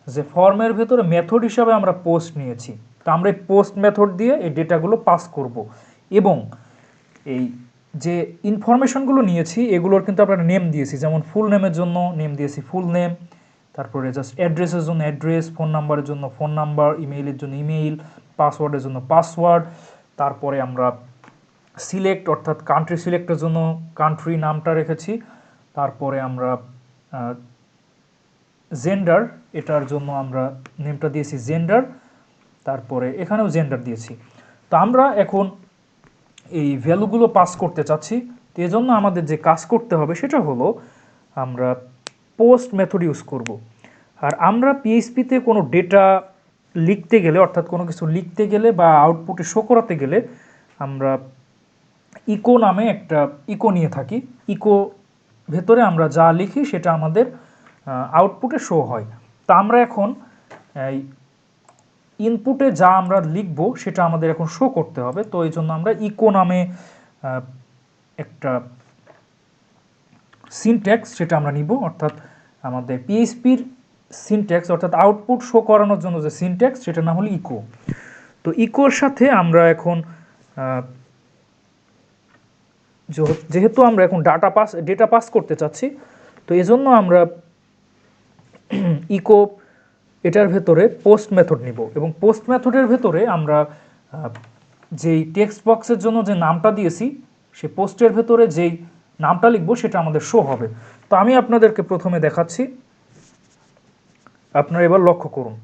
Speaker 1: যে ফর্মের ভেতরে মেথড হিসাবে আমরা পোস্ট নিয়েছি। তো আমরা এই পোস্ট মেথড দিয়ে এই ডেটাগুলো পাস করব, এবং এই যে ইনফরমেশনগুলো নিয়েছি এগুলোর কিন্তু আমরা নেম দিয়েছি, যেমন ফুল নেমের জন্য নেম দিয়েছি ফুল নেম, তারপরে জাস্ট অ্যাড্রেসের জন্য অ্যাড্রেস, ফোন নাম্বারের জন্য ফোন নাম্বার, ইমেইলের জন্য ইমেইল, পাসওয়ার্ডের জন্য পাসওয়ার্ড। তারপরে আমরা সিলেক্ট অর্থাৎ কান্ট্রি সিলেক্টের জন্য কান্ট্রি নামটা রেখেছি। তারপরে আমরা জেন্ডার, এটার জন্য আমরা নেমটা দিয়েছি জেন্ডার, তারপরে এখানেও জেন্ডার দিয়েছি। তো আমরা এখন এই ভ্যালুগুলো পাস করতে চাচ্ছি। তো এই জন্য আমাদের যে কাজ করতে হবে সেটা হলো আমরা পোস্ট মেথড ইউজ করব। আর আমরা পিএইচপিতে কোনো ডেটা লিখতে গেলে, অর্থাৎ কোনো কিছু লিখতে গেলে বা আউটপুটে শো করাতে গেলে আমরা ইকো নামে একটা ইকো নিয়ে থাকি। ইকো ভেতরে আমরা যা লিখি সেটা আমাদের আউটপুটে শো হয়। তা আমরা এখন এই ইনপুটে যা আমরা লিখব সেটা আমাদের এখন শো করতে হবে। তো এই জন্য আমরা ইকো নামে একটা সিনট্যাক্স সেটা আমরা নিব, অর্থাৎ আমাদের পিএইচপির সিনট্যাক্স, অর্থাৎ আউটপুট শো করানোর জন্য যে সিনট্যাক্স সেটা নাম হলো ইকো। তো ইকোর সাথে আমরা এখন যেহেতু আমরা এখন ডেটা পাস করতে চাচ্ছি, তো এজন্য আমরা ইকো এটার ভেতরে পোস্ট মেথড নিব, এবং পোস্ট মেথডের ভেতরে আমরা যেই টেক্সট বক্সের জন্য যে নামটা দিয়েছি, সে পোস্টের ভেতরে যেই নামটা লিখবো সেটা আমাদের শো হবে। তো আমি আপনাদেরকে প্রথমে দেখাচ্ছি, আপনারা এবার লক্ষ্য করুন।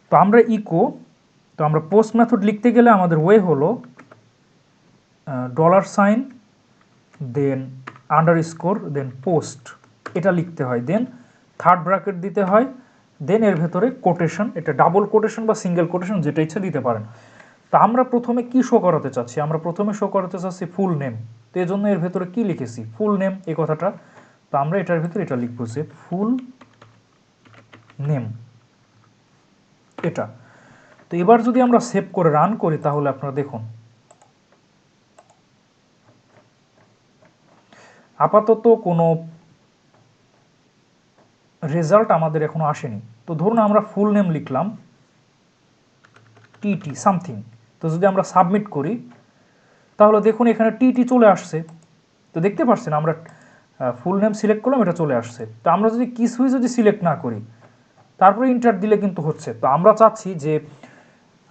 Speaker 1: তো আমরা আমরা পোস্ট মেথড লিখতে গেলে আমাদের ওয়ে হলো $, দেন আন্ডারস্কোর, দেন পোস্ট, এটা লিখতে হয়, দেন থার্ড ব্র্যাকেট দিতে হয়, দেন এর ভেতরে কোটেশন, এটা ডাবল কোটেশন বা সিঙ্গেল কোটেশন যেটা ইচ্ছা দিতে পারেন। তা আমরা প্রথমে কি শো করাতে চাচ্ছি? আমরা প্রথমে শো করাতে চাচ্ছি ফুল নেম। তো এই জন্য এর ভেতরে কি লিখেছি? ফুল নেম, এই কথাটা। তো আমরা এটার ভেতরে এটা লিখবো যে ফুল নেম, এটা। তো এবার যদি আমরা সেভ করে রান করি তাহলে আপনারা দেখুন, আপাতত কোনো রেজাল্ট আমাদের এখনো আসেনি। তো ধরুন আমরা ফুল নেম লিখলাম টিটি সামথিং। তো যদি আমরা সাবমিট করি তাহলে দেখুন এখানে টিটি চলে আসছে। তো দেখতে পাচ্ছেন আমরা ফুল নেম সিলেক্ট করলাম, এটা চলে আসছে। তো আমরা যদি কিছুই যদি সিলেক্ট না করি তারপরে ইন্টার দিলে কিন্তু হচ্ছে। তো আমরা চাচ্ছি যে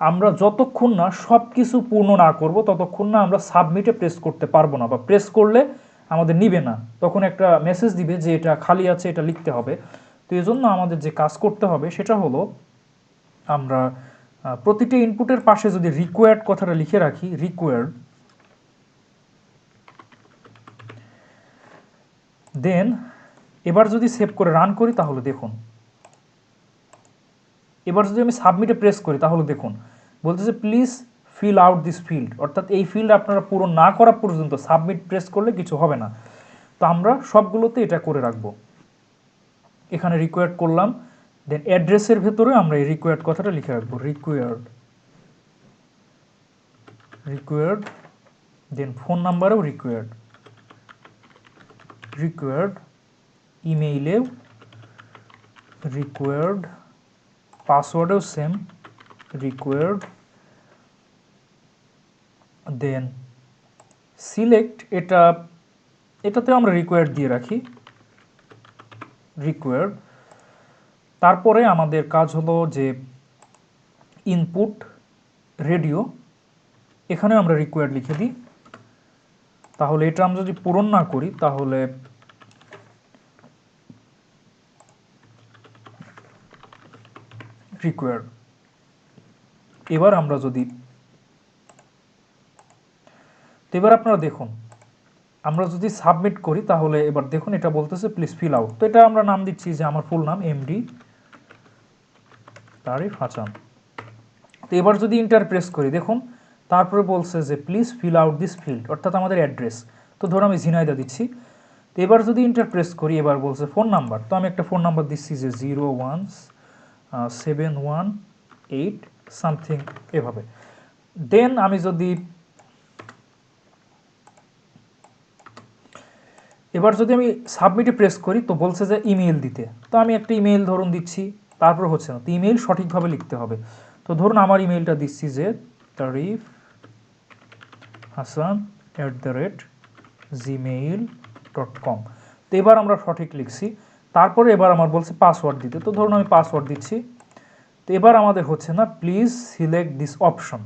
Speaker 1: আমরা যতক্ষণ না সব কিছু পূর্ণ না করব ততক্ষণ না আমরা সাবমিটে প্রেস করতে পারবো না, বা প্রেস করলে আমাদের নিবে না, তখন একটা মেসেজ দিবে যে এটা খালি আছে, এটা লিখতে হবে। তো এই জন্য আমাদের যে কাজ করতে হবে সেটা হলো আমরা প্রতিটি ইনপুটের পাশে যদি রিকোয়ার্ড কথাটা লিখে রাখি, রিকোয়ার্ড, দেন এবার যদি সেভ করে রান করি তাহলে দেখুন, এবার যদি আমি সাবমিটে প্রেস করি তাহলে দেখুন বলতেছে please fill out this field, অর্থাৎ এই ফিল্ড আপনারা পূরণ না করা পর্যন্ত সাবমিট প্রেস করলে কিছু হবে না। তো আমরা সবগুলোতে এটা করে রাখবো। এখানে রিকোয়ার্ড করলাম, দেন অ্যাড্রেসের ভেতরে আমরা এই রিকোয়ার্ড কথাটা লিখে রাখবো, রিকোয়ার্ড, দেন ফোন নাম্বারেও রিকোয়ার্ড, ইমেইলেও রিকোয়ার্ড, পাসওয়ার্ডেও সেম রিকোয়ার্ড, দেন সিলেক্ট, এটাতেও আমরা রিকোয়ার্ড দিয়ে রাখি, রিকোয়ার্ড। তারপরে আমাদের কাজ হলো যে ইনপুট রেডিও, এখানেও আমরা রিকোয়ার্ড লিখে দিই। তাহলে এটা আমরা যদি পূরণ না করি তাহলে রিকোয়ার্ড। এবার আমরা যদি, তো এবার আপনারা দেখুন আমরা যদি সাবমিট করি তাহলে এবার দেখুন এটা বলতেছে প্লিজ ফিল আউট। তো এটা আমরা নাম দিচ্ছি যে আমার ফুল নাম এমডি তারিফ হাসান। তো এবার যদি ইন্টার প্রেস করি দেখুন তারপরে বলছে যে please fill out this field, অর্থাৎ আমাদের অ্যাড্রেস। তো ধরো আমি ঝিনাইদা দিচ্ছি। তো এবার যদি ইন্টার প্রেস করি এবার বলছে ফোন নাম্বার, তো আমি একটা ফোন নাম্বার দিচ্ছি যে 01718 সামথিং, এভাবে। দেন আমি যদি এবার যদি আমি সাবমিটে প্রেস করি তো বলছে যে ইমেইল দিতে, তো আমি একটা ইমেইল ধরুন দিচ্ছি, তারপর হচ্ছে না। তো ইমেইল সঠিকভাবে লিখতে হবে। তো ধরুন আমার ইমেইলটা দিচ্ছি যে তারিফ হাসান @gmail.com। তো এবার আমরা সঠিক লিখছি। তারপরে এবার আমার বলছে পাসওয়ার্ড দিতে, তো ধরুন আমি পাসওয়ার্ড দিচ্ছি। তো এবার আমাদের হচ্ছে না, প্লিজ সিলেক্ট দিস অপশন।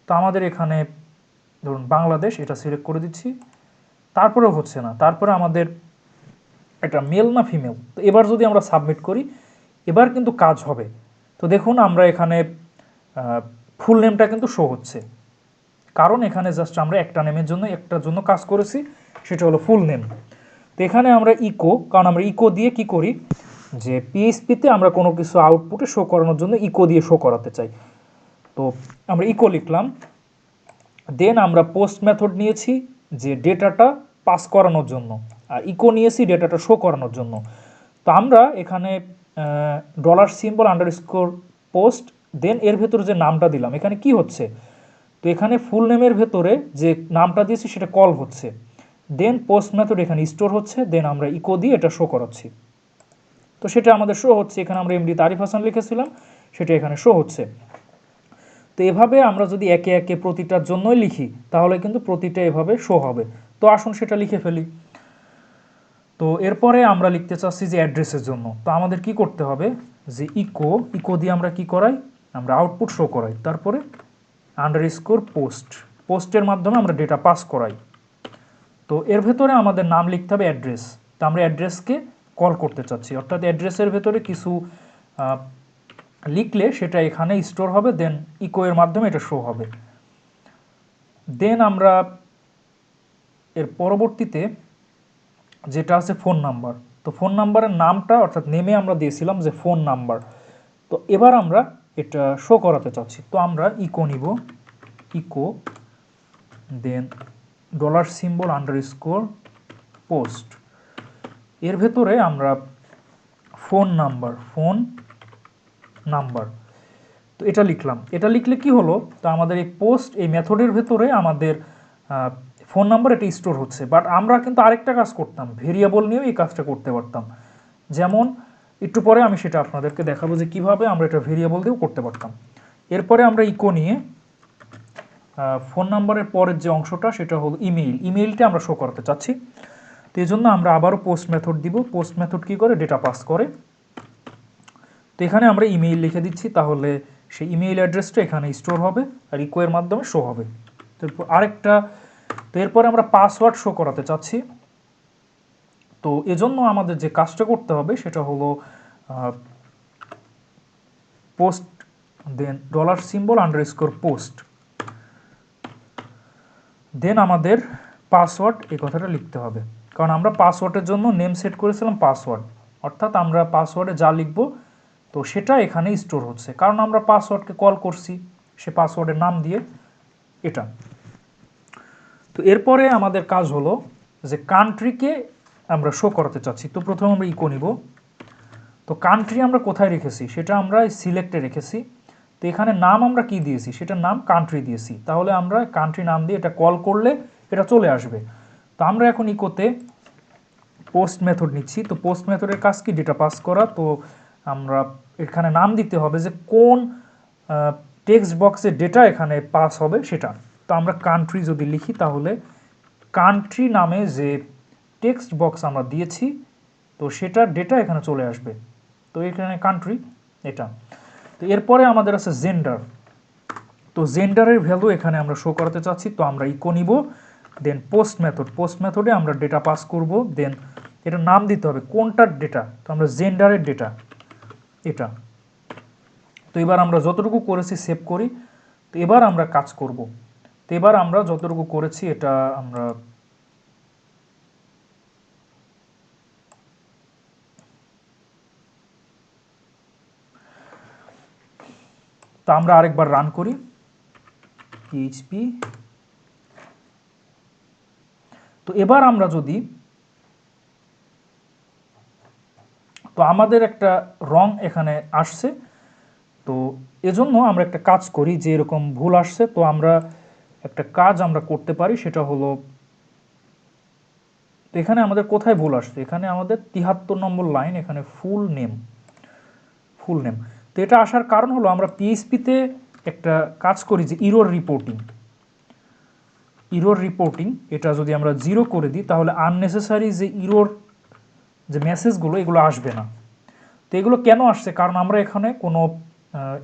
Speaker 1: তো আমাদের এখানে ধরুন বাংলাদেশ, এটা সিলেক্ট করে দিচ্ছি, তারপরেও হচ্ছে না। তারপরে আমাদের এটা মেল না ফিমেল। তো এবার যদি আমরা সাবমিট করি এবার কিন্তু কাজ হবে। তো দেখুন আমরা এখানে ফুল নেমটা কিন্তু শো হচ্ছে, কারণ এখানে জাস্ট আমরা একটার জন্য কাজ করেছি, সেটা হলো ফুল নেম। তো এখানে আমরা কারণ আমরা দিয়ে কি করি যে পিএইচপিতে আমরা কোনো কিছু আউটপুটে শো করানোর জন্য দিয়ে শো করাতে চাই। তো আমরা লিখলাম, দেন আমরা পোস্ট মেথড নিয়েছি যে ডেটাটা পাস করানোর জন্য, আর নিয়েছি ডেটাটা শো করানোর জন্য। তো আমরা এখানে $, আন্ডারস্কোর পোস্ট, দেন এর ভেতরে যে নামটা দিলাম, এখানে কি হচ্ছে, তো এখানে ফুল নেমের ভেতরে যে নামটা দিয়েছি সেটা কল হচ্ছে, দেন পোস্ট মেথড এখানে স্টোর হচ্ছে, দেন আমরা দিয়ে এটা শো করাচ্ছি। তো সেটা আমাদের শো হচ্ছে, এখানে আমরা এমডি তারিফ হাসান লিখেছিলাম, সেটা এখানে শো হচ্ছে। তো তো এভাবে আমরা যদি একে একে প্রতিটার জন্যই লিখি তাহলে কিন্তু প্রতিটা এভাবে শো হবে। তো আসুন সেটা লিখে ফেলি। তো এরপরে আমরা লিখতে চাচ্ছি যে অ্যাড্রেসের জন্য, তো আমাদের কি করতে হবে যে ইকো দিয়ে আমরা কি করাই, আমরা আউটপুট শো করাই, তারপরে আন্ডারস্কোর পোস্টের মাধ্যমে আমরা ডেটা পাস করাই। তো এর ভেতরে আমাদের নাম লিখতে হবে অ্যাড্রেস। তো আমরা অ্যাড্রেসকে কল করতে চাচ্ছি, অর্থাৎ অ্যাড্রেসের ভেতরে কিছু লিখলে সেটা এখানে স্টোর হবে, দেন ইকো এর মাধ্যমে এটা শো হবে। দেন আমরা এর পরবর্তীতে যেটা আছে ফোন নাম্বার, তো ফোন নাম্বারের নামটা অর্থাৎ নেমে আমরা দিয়েছিলাম যে ফোন নাম্বার। তো এবার আমরা এটা শো করাতে চাচ্ছি, তো আমরা ইকো নিব, ইকো দেন $সিম্বল আন্ডারস্কোর পোস্ট, এর ভেতরে আমরা ফোন নাম্বার তো এটা লিখলাম। এটা লিখলে কি হলো, তো আমাদের এই পোস্ট এই মেথডের ভেতরে আমাদের ফোন নাম্বার এটা স্টোর হচ্ছে। বাট আমরা কিন্তু আরেকটা কাজ করতাম, ভেরিয়েবল নিয়েও এই কাজটা করতে পারতাম। যেমন একটু পরে আমি সেটা আপনাদেরকে দেখাবো যে কিভাবে আমরা এটা ভেরিয়েবল দিয়েও করতে পারতাম। এরপরে আমরা ইকো নিয়ে ফোন নাম্বারের পরের যে অংশটা সেটা হলো ইমেইলটা আমরা শো করাতে চাচ্ছি। তো এই জন্য আমরা আবারও পোস্ট মেথড দিব। পোস্ট মেথড কি করে, ডেটা পাস করে। তো এখানে আমরা ইমেইল লিখে দিচ্ছি, তাহলে সেই ইমেইল অ্যাড্রেসটা এখানে স্টোর হবে আর ইকো এর মাধ্যমে শো হবে। তো এরপরে আমরা পাসওয়ার্ড শো করাতে চাচ্ছি। তো এজন্য আমাদের যে কাজটা করতে হবে সেটা হলো পোস্ট দেন $সিম্বল আন্ডারস্কোর পোস্ট, দেন আমাদের পাসওয়ার্ড এই কথাটা লিখতে হবে, কারণ আমরা পাসওয়ার্ডের জন্য নেম সেট করেছিলাম পাসওয়ার্ড, অর্থাৎ আমরা পাসওয়ার্ডে যা লিখব তো সেটা এখানে স্টোর হচ্ছে, কারণ আমরা পাসওয়ার্ডকে কল করছি সে পাসওয়ার্ডের নাম দিয়ে এটা। তো এরপরে আমাদের কাজ হলো যে কান্ট্রিকে আমরা শো করাতে চাচ্ছি। তো প্রথমে আমরা ইকো নিব। তো কান্ট্রি আমরা কোথায় রেখেছি সেটা আমরা সিলেক্টে রেখেছি। তো এখানে নাম আমরা কি দিয়েছি, সেটার নাম কান্ট্রি দিয়েছি, তাহলে আমরা কান্ট্রি নাম দিয়ে এটা কল করলে এটা চলে আসবে। তো আমরা এখন ইকোতে পোস্ট মেথড নিচ্ছি। তো পোস্ট মেথডের কাজ কি, ডেটা পাস করা। তো আমরা এখানে নাম দিতে হবে যে কোন টেক্সট বক্সে ডেটা এখানে পাস হবে সেটা। তো আমরা কান্ট্রি যদি লিখি তাহলে কান্ট্রি নামে যে টেক্সট বক্স আমরা দিয়েছি তো সেটার ডেটা এখানে চলে আসবে। তো এখানে কান্ট্রি এটা। তো এরপরে আমাদের আছে জেন্ডার। তো জেন্ডারের ভ্যালু এখানে আমরা শো করাতে চাচ্ছি, তো আমরা ইকো নিব, দেন পোস্ট মেথডে আমরা ডেটা পাস করব, দেন এটা নাম দিতে হবে কোনটার ডেটা, তো আমরা জেন্ডারের ডেটা এটা। তো এবার আমরা যতটুকু করেছি সেভ করি। তো এবার আমরা কাজ করব। তো এবার আমরা যতটুকু করেছি এটা আমরা তো আমরা আরেকবার রান করি পিএইচপি। তো এবার আমরা যদি, তো আমাদের একটা রং এখানে আসছে, তো এজন্য আমরা একটা কাজ করি যে এরকম ভুল আসছে, তো আমরা একটা কাজ আমরা করতে পারি, সেটা হলো তো এখানে আমাদের কোথায় ভুল আসছে, এখানে আমাদের 73 নম্বর লাইন, এখানে ফুল নেম। তো এটা আসার কারণ হলো আমরা পিএইচপিতে একটা কাজ করি যে ইরর রিপোর্টিং, এটা যদি আমরা 0 করে দিই তাহলে আননেসেসারি যে ইরর যে মেসেজগুলো এগুলো আসবে না। তো এগুলো কেন আসছে, কারণ আমরা এখানে কোনো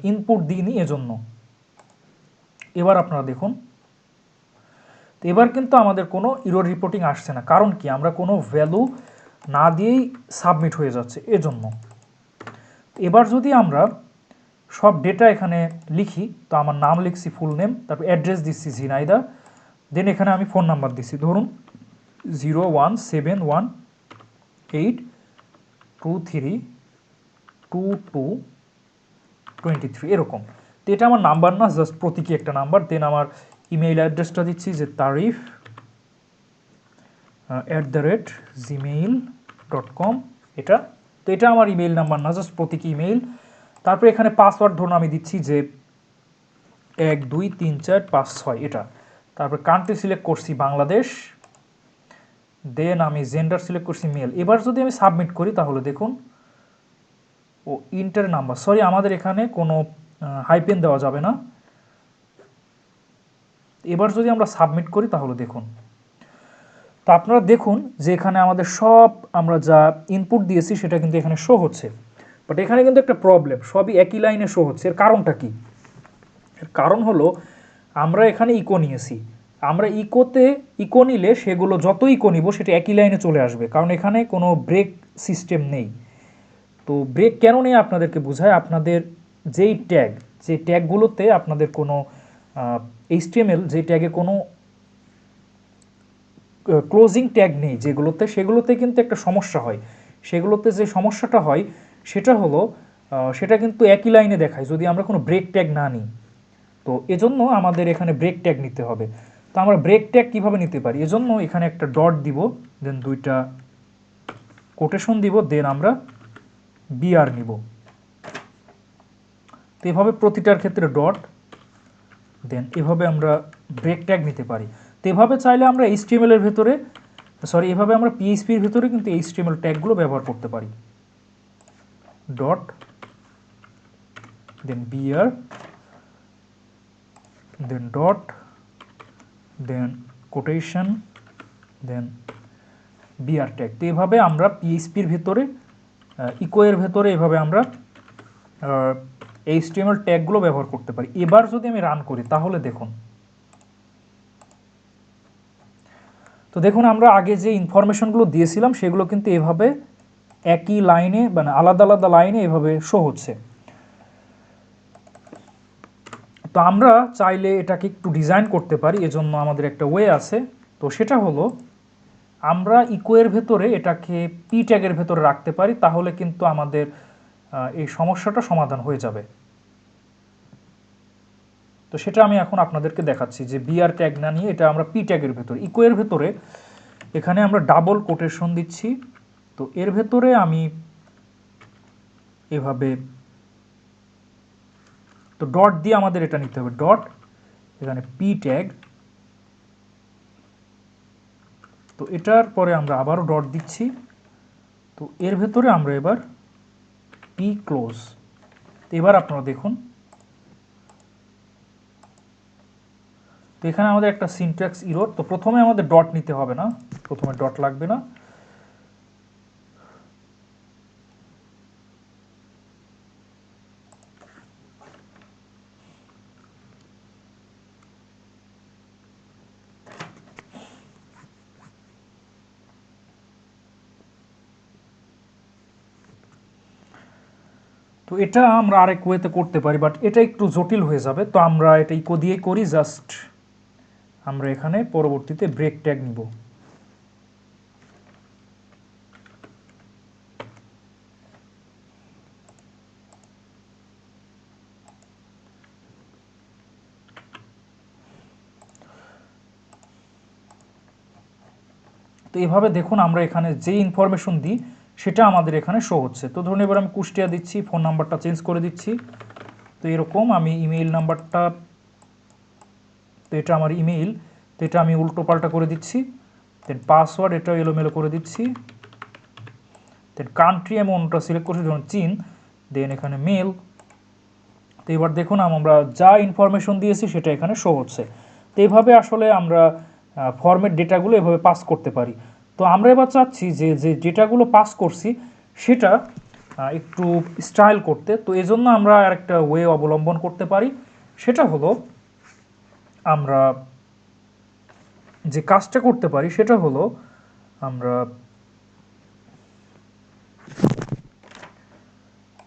Speaker 1: ইনপুট দিইনি এজন্য। এবার আপনারা দেখুন, তো এবার কিন্তু আমাদের কোনো ইরর রিপোর্টিং আসছে না, কারণ কি আমরা কোনো ভ্যালু না দিয়েই সাবমিট হয়ে যাচ্ছে এজন্য। এবার যদি আমরা সব ডেটা এখানে লিখি, তো আমার নাম লিখছি ফুল নেম, তারপর অ্যাড্রেস দিচ্ছি ঝিনাইদহ, দেন এখানে আমি ফোন নাম্বার দিচ্ছি ধরুন 01718232223 এরকম। তো এটা আমার নাম্বার না, জাস্ট প্রতীকী একটা নাম্বার। দেন আমার ইমেইল অ্যাড্রেসটা দিচ্ছি যে tarif@gmail.com এটা। তো এটা আমার ইমেইল নাম্বার না, জাস্ট প্রতীকী ইমেইল। তারপরে এখানে পাসওয়ার্ড ধরুন আমি দিচ্ছি যে 123456 এটা। তারপর কান্ট্রি সিলেক্ট করছি বাংলাদেশ, দেন আমি জেন্ডার সিলেক্ট করছি মেল। এবার যদি আমি সাবমিট করি তাহলে দেখুন, ও ইন্টার নাম্বার, সরি আমাদের এখানে কোনো হাইপেন দেওয়া যাবে না, এবার যদি আমরা সাবমিট করি তাহলে দেখুন, তো আপনারা দেখুন যে এখানে আমাদের সব আমরা যা ইনপুট দিয়েছি সেটা কিন্তু এখানে শো হচ্ছে, বাট এখানে কিন্তু একটা প্রবলেম, সবই একই লাইনে শো হচ্ছে। এর কারণটা কি? এর কারণ হলো আমরা এখানে ইকো নিয়েছি, আমরা ইকো নিলে সেগুলো যত ইকো নিব সেটা একই লাইনে চলে আসবে, কারণ এখানে কোনো ব্রেক সিস্টেম নেই। তো ব্রেক কেন নেই আপনাদেরকে বোঝায়, আপনাদের যে ট্যাগগুলোতে আপনাদের কোনো HTML যে ট্যাগে কোনো ক্লোজিং ট্যাগ নেই সেগুলোতে কিন্তু একটা সমস্যা হয়। সেগুলোতে যে সমস্যাটা হয় সেটা হলো সেটা কিন্তু একই লাইনে দেখায় যদি আমরা কোনো ব্রেক ট্যাগ না নিই। তো এজন্য আমাদের এখানে ব্রেক ট্যাগ নিতে হবে। তো আমরা ব্রেক ট্যাগ কীভাবে নিতে পারি? এজন্য এখানে একটা ডট দিব, দেন দুইটা কোটেশন দিব, দেন আমরা বিআর নিব। তো এভাবে প্রতিটার ক্ষেত্রে ডট, দেন এভাবে আমরা ব্রেক ট্যাগ নিতে পারি। তো এভাবে চাইলে আমরা এইচটিএমএল এর ভেতরে এভাবে আমরা পিএইচপির ভেতরে কিন্তু এইচটিএমএল ট্যাগগুলো ব্যবহার করতে পারি। ডট, দেন বিআর, দেন ডট, দেন কোটেশন, দেন বিআর ট্যাগ। তো এভাবে আমরা পিএইচপির ভেতরে ইকোয়ের ভেতরে এভাবে আমরা এইচটিএমএল ট্যাগগুলো ব্যবহার করতে পারি। এবার যদি আমি রান করি তাহলে দেখুন, তো দেখুন আমরা আগে যে ইনফরমেশনগুলো দিয়েছিলাম সেগুলো কিন্তু এভাবে একই লাইনে মানে আলাদা আলাদা লাইনে এভাবে শো হচ্ছে। তো আমরা চাইলে এটাকে একটু ডিজাইন করতে পারি, এজন্য আমাদের একটা ওয়ে আছে। তো সেটা হলো আমরা ইকোয়ের ভেতরে এটাকে পি ট্যাগের ভেতরে রাখতে পারি, তাহলে কিন্তু আমাদের এই সমস্যাটা সমাধান হয়ে যাবে। তো সেটা আমি এখন আপনাদেরকে দেখাচ্ছি যে বিআর ট্যাগ না নিয়ে এটা আমরা পি ট্যাগের ভেতরে ইকোয়ের ভেতরে এখানে আমরা ডাবল কোটেশন দিচ্ছি। তো এর ভেতরে আমি এভাবে, তো ডট দিয়ে আমাদের এটা নিতে হবে, ডট, এখানে পি ট্যাগ, তো এটার পরে আমরা আবারও ডট দিচ্ছি। তো এর ভেতরে আমরা এবার পি ক্লোজ। এবার আপনারা দেখুন, তো এখানে আমাদের একটা সিনট্যাক্স ইরর। তো প্রথমে আমাদের ডট নিতে হবে না, প্রথমে ডট লাগবে না। তো এটা আমরা আরেক ওয়েতে করতে পারি, বাট এটা একটু জটিল হয়ে যাবে। তো আমরা এটা ইকো দিয়ে করি, জাস্ট আমরা এখানে পরবর্তীতে ব্রেক ট্যাগ নিব। তো এভাবে দেখুন আমরা এখানে যে ইনফরমেশন দিই সেটা আমাদের এখানে শো হচ্ছে। তো ধরুন এবার আমি কুষ্টিয়া দিচ্ছি, ফোন নাম্বারটা চেঞ্জ করে দিচ্ছি। তো এরকম আমি ইমেইল নাম্বারটা, তো এটা আমার ইমেইল, তো এটা আমি উল্টো পাল্টা করে দিচ্ছি। দেন পাসওয়ার্ড এটাও এলোমেলো করে দিচ্ছি। দেন কান্ট্রি আমি অন্যটা সিলেক্ট করছি, ধরুন চীন, দেন এখানে মেল। তো এবার দেখুন আমরা যা ইনফরমেশন দিয়েছি সেটা এখানে শো হচ্ছে। তো এইভাবে আসলে আমরা ফরম্যাট ডেটাগুলো এভাবে পাস করতে পারি। তো আমরা এবার চাচ্ছি যে যে ডেটাগুলো পাস করছি সেটা একটু স্টাইল করতে। তো এজন্য আমরা আরেকটা ওয়ে অবলম্বন করতে পারি, সেটা হলো আমরা যে কাজটা করতে পারি সেটা হলো আমরা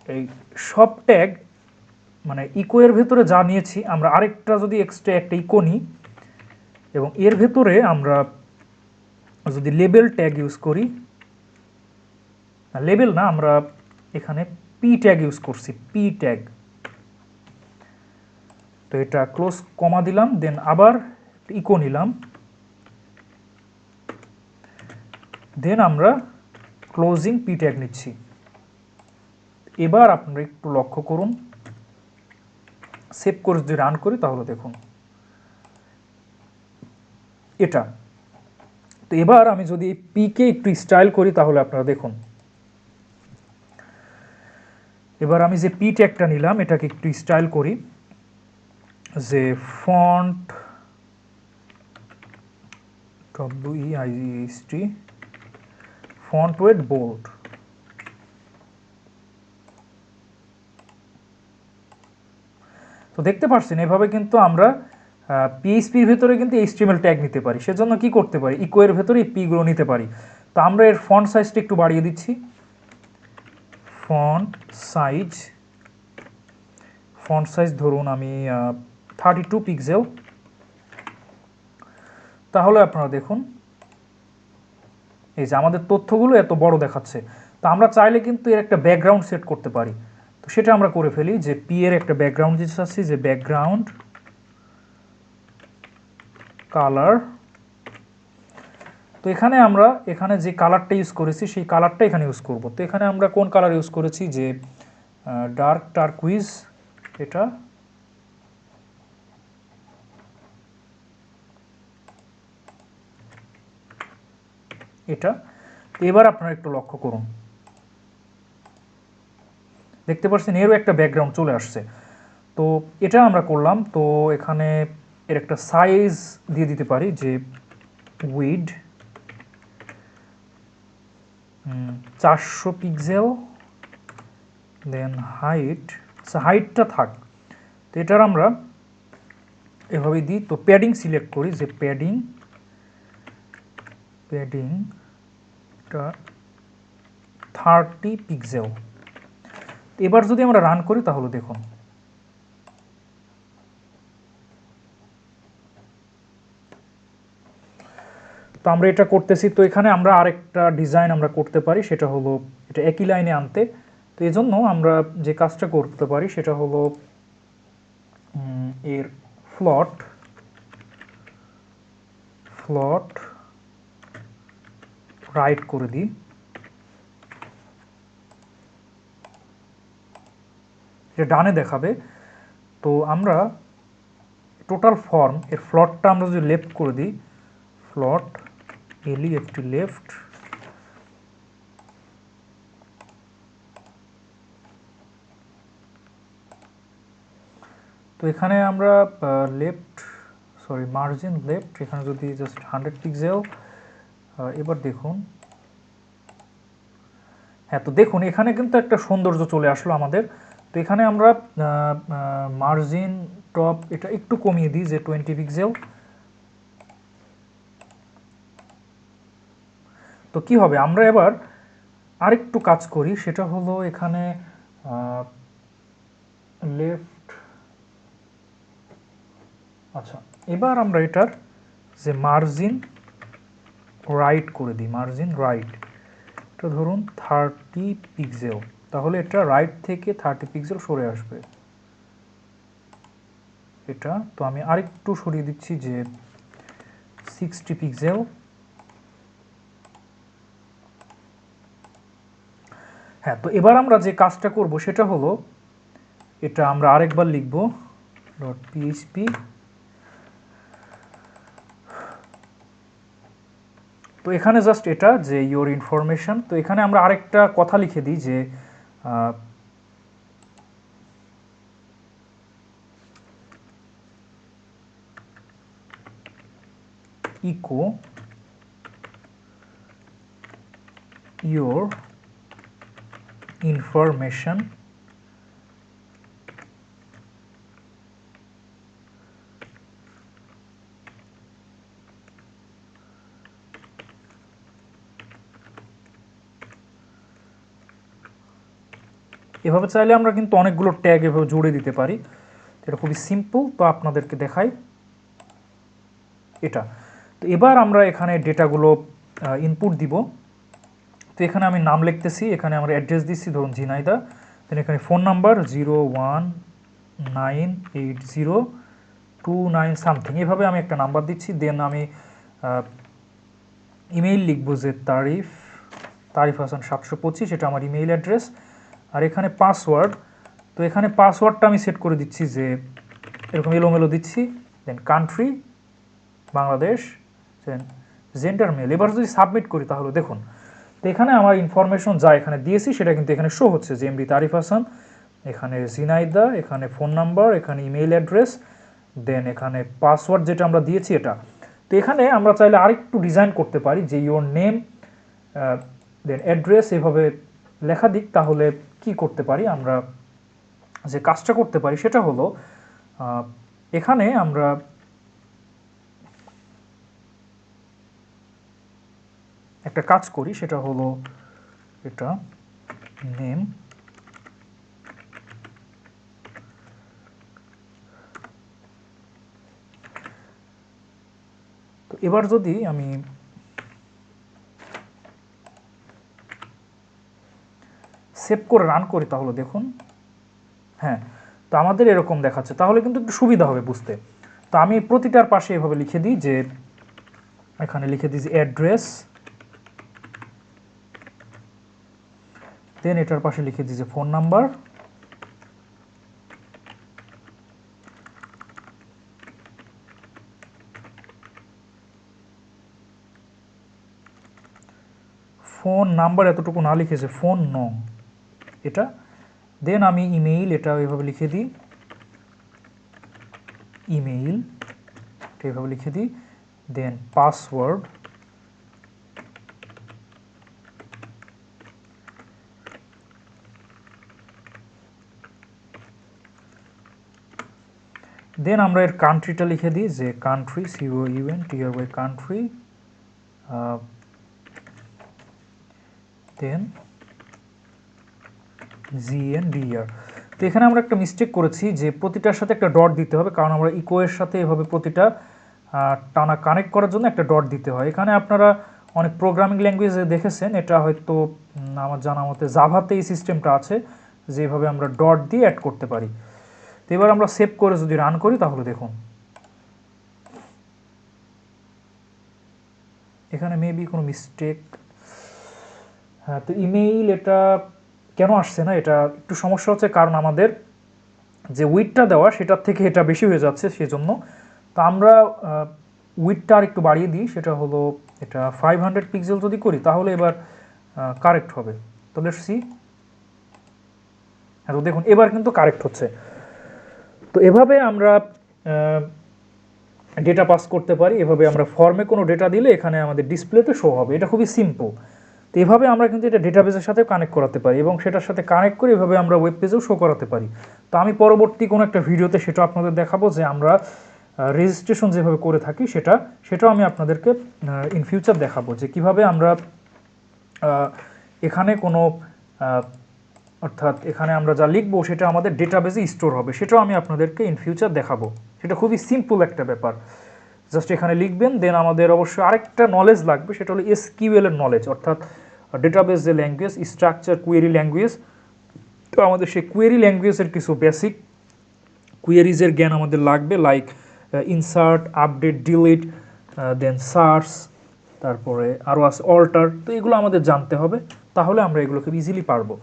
Speaker 1: এই সব ট্যাগ মানে ইকোয়ের ভেতরে যা নিয়েছি আমরা আরেকটা যদি এক্সট্রা একটা ইকো নিই এবং এর ভেতরে আমরা যদি লেবেল ট্যাগ ইউজ করি, লেবেল না, আমরা এখানে পি ট্যাগ ইউজ করছি, পি ট্যাগ। তো এটা ক্লোজ কমা দিলাম, দেন আবার ইকো নিলাম, দেন আমরা ক্লোজিং পি ট্যাগ নিচ্ছি। এবার আপনারা একটু লক্ষ্য করুন, সেভ করে যদি রান করি তাহলে দেখুন এটা। তো এবার আমি যদি পিকে একটু স্টাইল করি তাহলে আপনারা দেখুন, এবার আমি যে পি ট্যাগটা নিলাম এটাকে একটু স্টাইল করি, যে font WEIGHT font weight bold. তো দেখতে পাচ্ছেন এভাবে কিন্তু আমরা পিএইচপির ভেতরে কিন্তু HTML ট্যাগ নিতে পারি। সেজন্য কি করতে পারি, ইকোয়ের ভেতরে পিগুলো নিতে পারি। তো আমরা এর ফন্ট সাইজটা একটু বাড়িয়ে দিচ্ছি। ফন্ট সাইজ ধরুন আমি 32 পিক্সেল। তাহলে আপনারা দেখুন এই যে আমাদের তথ্যগুলো এত বড় দেখাচ্ছে। তো আমরা চাইলে কিন্তু এর একটা ব্যাকগ্রাউন্ড সেট করতে পারি। তো সেটা আমরা করে ফেলি যে পি এর একটা ব্যাকগ্রাউন্ড দিতে চাচ্ছি, যে ব্যাকগ্রাউন্ড কালার। তো এখানে আমরা এখানে যে কালারটা ইউজ করেছি সেই কালারটা এখানে ইউজ করব। তো এখানে আমরা কোন কালার ইউজ করেছি, যে ডার্ক টারকুইজ, এটা এটা এবার আপনারা একটু লক্ষ্য করুন, দেখতে পাচ্ছেন এরও একটা ব্যাকগ্রাউন্ড চলে আসছে। তো এটা আমরা করলাম। তো এখানে এর একটা সাইজ দিয়ে দিতে পারি, যে উইড 400 পিক্সেল, দেন হাইটটা থাক। তো এটার আমরা এভাবে দিই। তো প্যাডিং সিলেক্ট করি, যে প্যাডিংটা 30 পিক্সেল। এবার যদি আমরা রান করি তাহলে দেখুন তো আমরা এটা করতেছি। তো এখানে আমরা আরেকটা ডিজাইন আমরা করতে পারি, সেটা হলো এটা একই লাইনে আনতে। তো এই জন্য আমরা যে কাজটা করতে পারি সেটা হলো এর ফ্লট রাইট করে দিই। এটা ডানে দেখাবে। তো আমরা টোটাল ফর্ম এর ফ্লটটা আমরা যদি লেফট করে দিই, ফ্লট LEFT লেফট, তো এখানে আমরা মার্জিন লেফট, এখানে যদি জাস্ট 100 পিক্সেল। এবার দেখুন, হ্যাঁ, তো দেখুন এখানে কিন্তু একটা সৌন্দর্য চলে আসলো আমাদের। তো এখানে আমরা মার্জিন টপ এটা একটু কমিয়ে দিই, যে 20 পিক্সেল। তো কি হবে, আমরা এবার আরেকটু কাজ করি, সেটা হলো এখানে লেফট। আচ্ছা, এবার আমরা এটার যে মার্জিন রাইট করে দিই, মার্জিন রাইট, এটা ধরুন 30 পিক্সেল। তাহলে এটা রাইট থেকে 30 পিক্সেল সরে আসবে এটা। তো আমি আরেকটু সরিয়ে দিচ্ছি, যে 60 পিক্সেল। হ্যাঁ, তো এবার আমরা যে কাজটা করব সেটা হলো এটা আমরা আরেকবার লিখব .php। তো এখানে জাস্ট এটা যে ইওর ইনফরমেশন। তো এখানে আমরা আরেকটা কথা লিখে দিই, যে ইকো ইওর ইনফরমেশন এভাবে চাইলে আমরা কিন্তু অনেকগুলো ট্যাগ এভাবে জুড়ে দিতে পারি। এটা খুবই সিম্পল। তো আপনাদেরকে দেখাই এটা। তো এবার আমরা এখানে ডেটাগুলো ইনপুট দিব। তো এখানে আমি নাম লিখতেছি, এখানে আমরা অ্যাড্রেস দিচ্ছি ধরুন ঝিনাইদা, দেন এখানে ফোন নাম্বার 0198029 সামথিং, এভাবে আমি একটা নাম্বার দিচ্ছি। দেন আমি ইমেইল লিখবো, যে তারিফ হাসান 725, এটা আমার ইমেইল অ্যাড্রেস। আর এখানে পাসওয়ার্ড, তো এখানে পাসওয়ার্ডটা আমি সেট করে দিচ্ছি, যে এরকম এলোমেলো দিচ্ছি। দেন কান্ট্রি বাংলাদেশ, দেন জেন্ডার মেল। এবার যদি সাবমিট করি তাহলে দেখুন, তো এখানে আমার ইনফরমেশন যা এখানে দিয়েছি সেটা কিন্তু এখানে শো হচ্ছে, যে এমডি তারিফ হাসান, এখানে ঝিনাইদা, এখানে ফোন নাম্বার, এখানে ইমেইল অ্যাড্রেস, দেন এখানে পাসওয়ার্ড যেটা আমরা দিয়েছি এটা। তো এখানে আমরা চাইলে আরেকটু ডিজাইন করতে পারি যে ইওর নেম দেন অ্যাড্রেস এভাবে লেখা দিক। তাহলে কি করতে পারি আমরা, যে কাজটা করতে পারি সেটা হলো এখানে আমরা একটা কাজ করি, সেটা হলো এটা নেম তো এবার যদি আমি সেভ করে রান করি তাহলে দেখুন, হ্যাঁ, তো আমাদের এরকম দেখাচ্ছে। তাহলে কিন্তু একটু সুবিধা হবে বুঝতে। তো আমি প্রতিটার পাশে এভাবে লিখে দিই যে, এখানে লিখে দিই যে অ্যাড্রেস, দেন এটার পাশে লিখে দিই যে ফোন নাম্বার, ফোন নাম্বার এতটুকু না লিখেছে ফোন নং এটা, দেন আমি ইমেইল এটা এভাবে লিখে দিই, ইমেইল এটা এভাবে লিখে দিই, দেন পাসওয়ার্ড, দেন আমরা এর কান্ট্রিটা লিখে দিই যে কান্ট্রি, COUNTRY কান্ট্রি, দেন GNDR। তো এখানে আমরা একটা মিস্টেক করেছি যে প্রতিটার সাথে একটা ডট দিতে হবে, কারণ আমরা ইকোয়ের সাথে এভাবে প্রতিটা টানা কানেক্ট করার জন্য একটা ডট দিতে হয়। এখানে আপনারা অনেক প্রোগ্রামিং ল্যাঙ্গুয়েজে দেখেছেন, এটা হয়তো আমার জানা মতে জাভাতে এই সিস্টেমটা আছে, যেভাবে আমরা ডট দিয়ে অ্যাড করতে পারি। তো এবার আমরা সেভ করে যদি রান করি তাহলে দেখুন এখানে মেবি কোনো মিস্টেক। হ্যাঁ, তো ইমেইল এটা কেন আসছে না, এটা একটু সমস্যা হচ্ছে, কারণ আমাদের যে উইডটা দেওয়া সেটার থেকে এটা বেশি হয়ে যাচ্ছে সেজন্য। তো আমরা উইডটা আর একটু বাড়িয়ে দিই, সেটা হলো এটা 500 পিক্সেল যদি করি তাহলে এবার কারেক্ট হবে। তো লেটস সি। হ্যাঁ, তো দেখুন এবার কিন্তু কারেক্ট হচ্ছে। তো এভাবে আমরা ডেটা পাস করতে পারি, এভাবে আমরা ফর্মে কোনো ডেটা দিলে এখানে আমাদের ডিসপ্লেতে শো হবে। এটা খুবই সিম্পল। তো এভাবে আমরা কিন্তু এটা ডেটাবেসের সাথে কানেক্ট করাতে পারি এবং সেটার সাথে কানেক্ট করে এভাবে আমরা ওয়েব পেজেও শো করাতে পারি। তো আমি পরবর্তী কোনো একটা ভিডিওতে সেটা আপনাদের দেখাবো যে আমরা রেজিস্ট্রেশন যেভাবে করে থাকি সেটাও আমি আপনাদেরকে ইন ফিউচার দেখাবো যে কিভাবে আমরা এখানে কোনো অর্থাৎ এখানে আমরা যা লিখবো সেটা আমাদের ডেটাবেসে স্টোর হবে, সেটাও আমি আপনাদেরকে ইন ফিউচার দেখাবো। সেটা খুবই সিম্পল একটা ব্যাপার, জাস্ট এখানে লিখবেন। দেন আমাদের অবশ্যই আরেকটা নলেজ লাগবে, সেটা হলো SQL এর নলেজ, অর্থাৎ ডেটাবেস যে ল্যাঙ্গুয়েজ, স্ট্রাকচার কুয়েরি ল্যাঙ্গুয়েজ। তো আমাদের সেই কুয়েরি ল্যাঙ্গুয়েজের কিছু বেসিক কুয়েরিজের জ্ঞান আমাদের লাগবে, লাইক ইনসার্ট, আপডেট, ডিলিট, দেন সার্চ, তারপরে আরও আছে অল্টার। তো এগুলো আমাদের জানতে হবে, তাহলে আমরা এগুলোকে ইজিলি পারবো।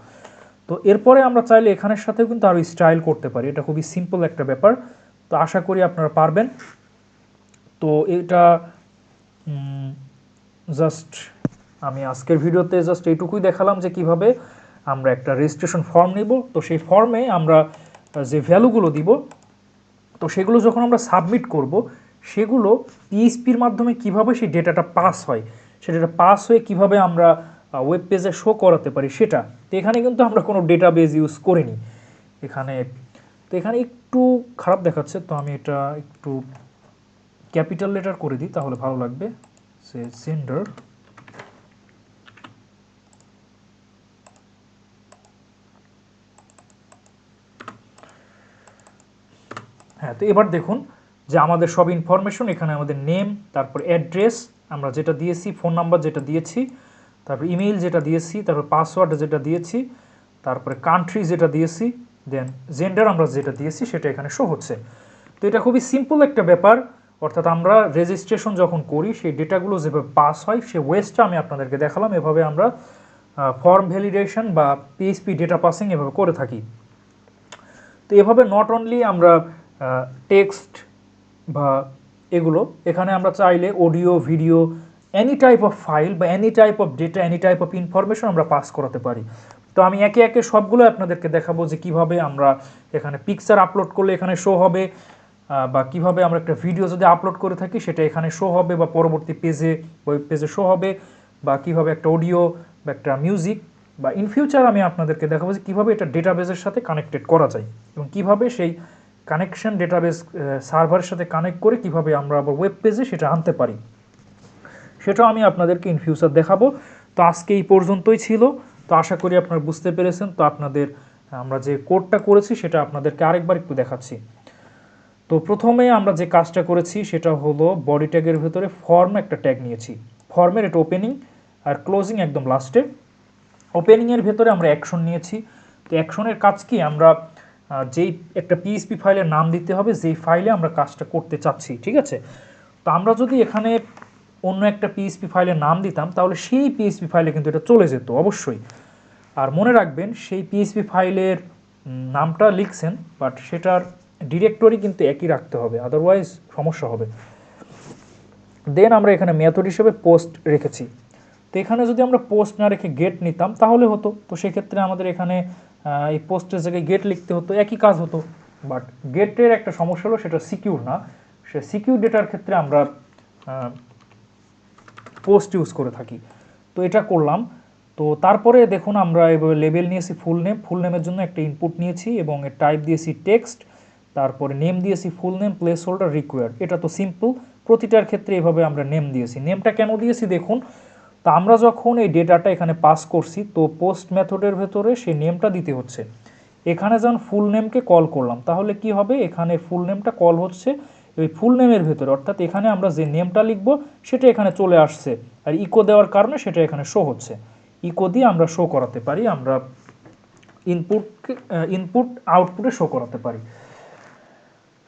Speaker 1: তো এরপরে আমরা চাইলে এখানের সাথেও কিন্তু আরও স্টাইল করতে পারি, এটা খুবই সিম্পল একটা ব্যাপার। তো আশা করি আপনারা পারবেন। তো এটা জাস্ট আমি আজকের ভিডিওতে জাস্ট এইটুকুই দেখালাম যে কিভাবে আমরা একটা রেজিস্ট্রেশন ফর্ম নিব। তো সেই ফর্মে আমরা যে ভ্যালুগুলো দিব, তো সেগুলো যখন আমরা সাবমিট করব, সেগুলো পিএইচপির মাধ্যমে কিভাবে সেই ডেটাটা পাস হয়, সেটা পাস হয়ে কিভাবে আমরা ওয়েব পেজে শো করাতে পারি সেটা। তো এখানে কিন্তু আমরা কোনো ডেটাবেস ইউজ করিনি এখানে। তো এখানে একটু খারাপ দেখাচ্ছে, তো আমি এটা একটু ক্যাপিটাল লেটার করে দিই তাহলে ভালো লাগবে। সে সেন্ডার, হ্যাঁ। তো এবার দেখুন যে আমাদের সব ইনফরমেশন এখানে, আমাদের নেম, তারপর অ্যাড্রেস আমরা যেটা দিয়েছি, ফোন নাম্বার যেটা দিয়েছি, তারপর ইমেইল যেটা দিয়েছি, তারপর পাসওয়ার্ড যেটা দিয়েছি, তারপরে কান্ট্রি যেটা দিয়েছি, দেন জেন্ডার আমরা যেটা দিয়েছি সেটা এখানে শো হচ্ছে। তো এটা খুবই সিম্পল একটা ব্যাপার, অর্থাৎ আমরা রেজিস্ট্রেশন যখন করি সেই ডেটাগুলো যেভাবে পাস হয় সেই ওয়েসটা আমি আপনাদেরকে দেখালাম। এভাবে আমরা ফর্ম ভ্যালিডেশন বা পিএইচপি ডেটা পাসিং এভাবে করে থাকি। তো এভাবে নট অনলি আমরা টেক্সট বা এগুলো, এখানে আমরা চাইলে audio, video, any type of file বা any type of data, any type of information আমরা পাস করাতে পারি। তো আমি একে একে সবগুলো আপনাদেরকে দেখাবো যে কিভাবে আমরা এখানে পিকচার আপলোড করলে এখানে শো হবে, বা কিভাবে আমরা একটা ভিডিও যদি আপলোড করে থাকি সেটা এখানে শো হবে বা পরবর্তী পেজে ওয়েব পেজে শো হবে, বা কিভাবে একটা অডিও বা একটা মিউজিক, বা ইন ফিউচার আমি আপনাদেরকে দেখাবো যে কীভাবে এটা ডেটাবেসের সাথে কানেক্টেড করা যায় এবং কীভাবে সেই কানেকশন ডেটাবেস সার্ভারের সাথে কানেক্ট করে কিভাবে আমরা আবার ওয়েব পেজে সেটা আনতে পারি, সেটাও আমি আপনাদেরকে ইন ফিউচার দেখাবো। তো আজকে এই পর্যন্তই ছিল। তো আশা করি আপনারা বুঝতে পেরেছেন। তো আপনাদের আমরা যে কোডটা করেছি সেটা আপনাদেরকে আরেকবার একটু দেখাচ্ছি। তো প্রথমে আমরা যে কাজটা করেছি সেটা হলো বডি ট্যাগের ভেতরে ফর্ম একটা ট্যাগ নিয়েছি, ফর্মের এটা ওপেনিং আর ক্লোজিং একদম লাস্টে। ওপেনিংয়ের ভেতরে আমরা অ্যাকশন নিয়েছি। তো অ্যাকশনের কাজ কি, আমরা যেই একটা পিএইচপি ফাইলের নাম দিতে হবে যেই ফাইলে আমরা কাজটা করতে চাচ্ছি, ঠিক আছে। তো আমরা যদি এখানে অন্য একটা পিএইচপি ফাইলের নাম দিতাম তাহলে সেই পিএইচপি ফাইলে কিন্তু এটা চলে যেত অবশ্যই। আর মনে রাখবেন সেই পিএইচপি ফাইলের নামটা লিখছেন বাট সেটার ডিরেক্টরি কিন্তু একই রাখতে হবে, আদারওয়াইজ সমস্যা হবে। দেন আমরা এখানে মেথড হিসেবে পোস্ট রেখেছি। তো এখানে যদি আমরা পোস্ট না রেখে গেট নিতাম তাহলে হতো, তো সেক্ষেত্রে আমাদের এখানে এই পোস্টের জায়গায় গেট লিখতে হতো, একই কাজ হতো। বাট গেটের একটা সমস্যা হলো সেটা সিকিউর না, সে সিকিউর ডেটার ক্ষেত্রে আমরা পোস্ট ইউজ করে থাকি। তো এটা করলাম। তো তারপরে দেখুন আমরা এভাবে লেবেল নিয়েছি ফুল নেম, ফুল নেমের জন্য একটা ইনপুট নিয়েছি এবং এর টাইপ দিয়েছি টেক্সট, তারপরে নেম দিয়েছি full name place holder required. এটা তো সিম্পল, প্রতিটার ক্ষেত্রে এভাবে আমরা নেম দিয়েছি। নেমটা কেন দিয়েছি দেখুন, তো আমরা যখন এই ডেটাটা এখানে পাস করছি তো পোস্ট মেথডের ভেতরে সেই নেমটা দিতে হচ্ছে। এখানে যখন ফুল নেমকে কল করলাম তাহলে কি হবে, এখানে ফুল নেমটা কল হচ্ছে ওই ফুল নেমের ভেতরে, অর্থাৎ এখানে আমরা যে নেমটা লিখবো সেটা এখানে চলে আসছে, আর ইকো দেওয়ার কারণে সেটা এখানে শো হচ্ছে। ইকো দিয়ে আমরা শো করাতে পারি, আমরা ইনপুট আউটপুটে শো করাতে পারি।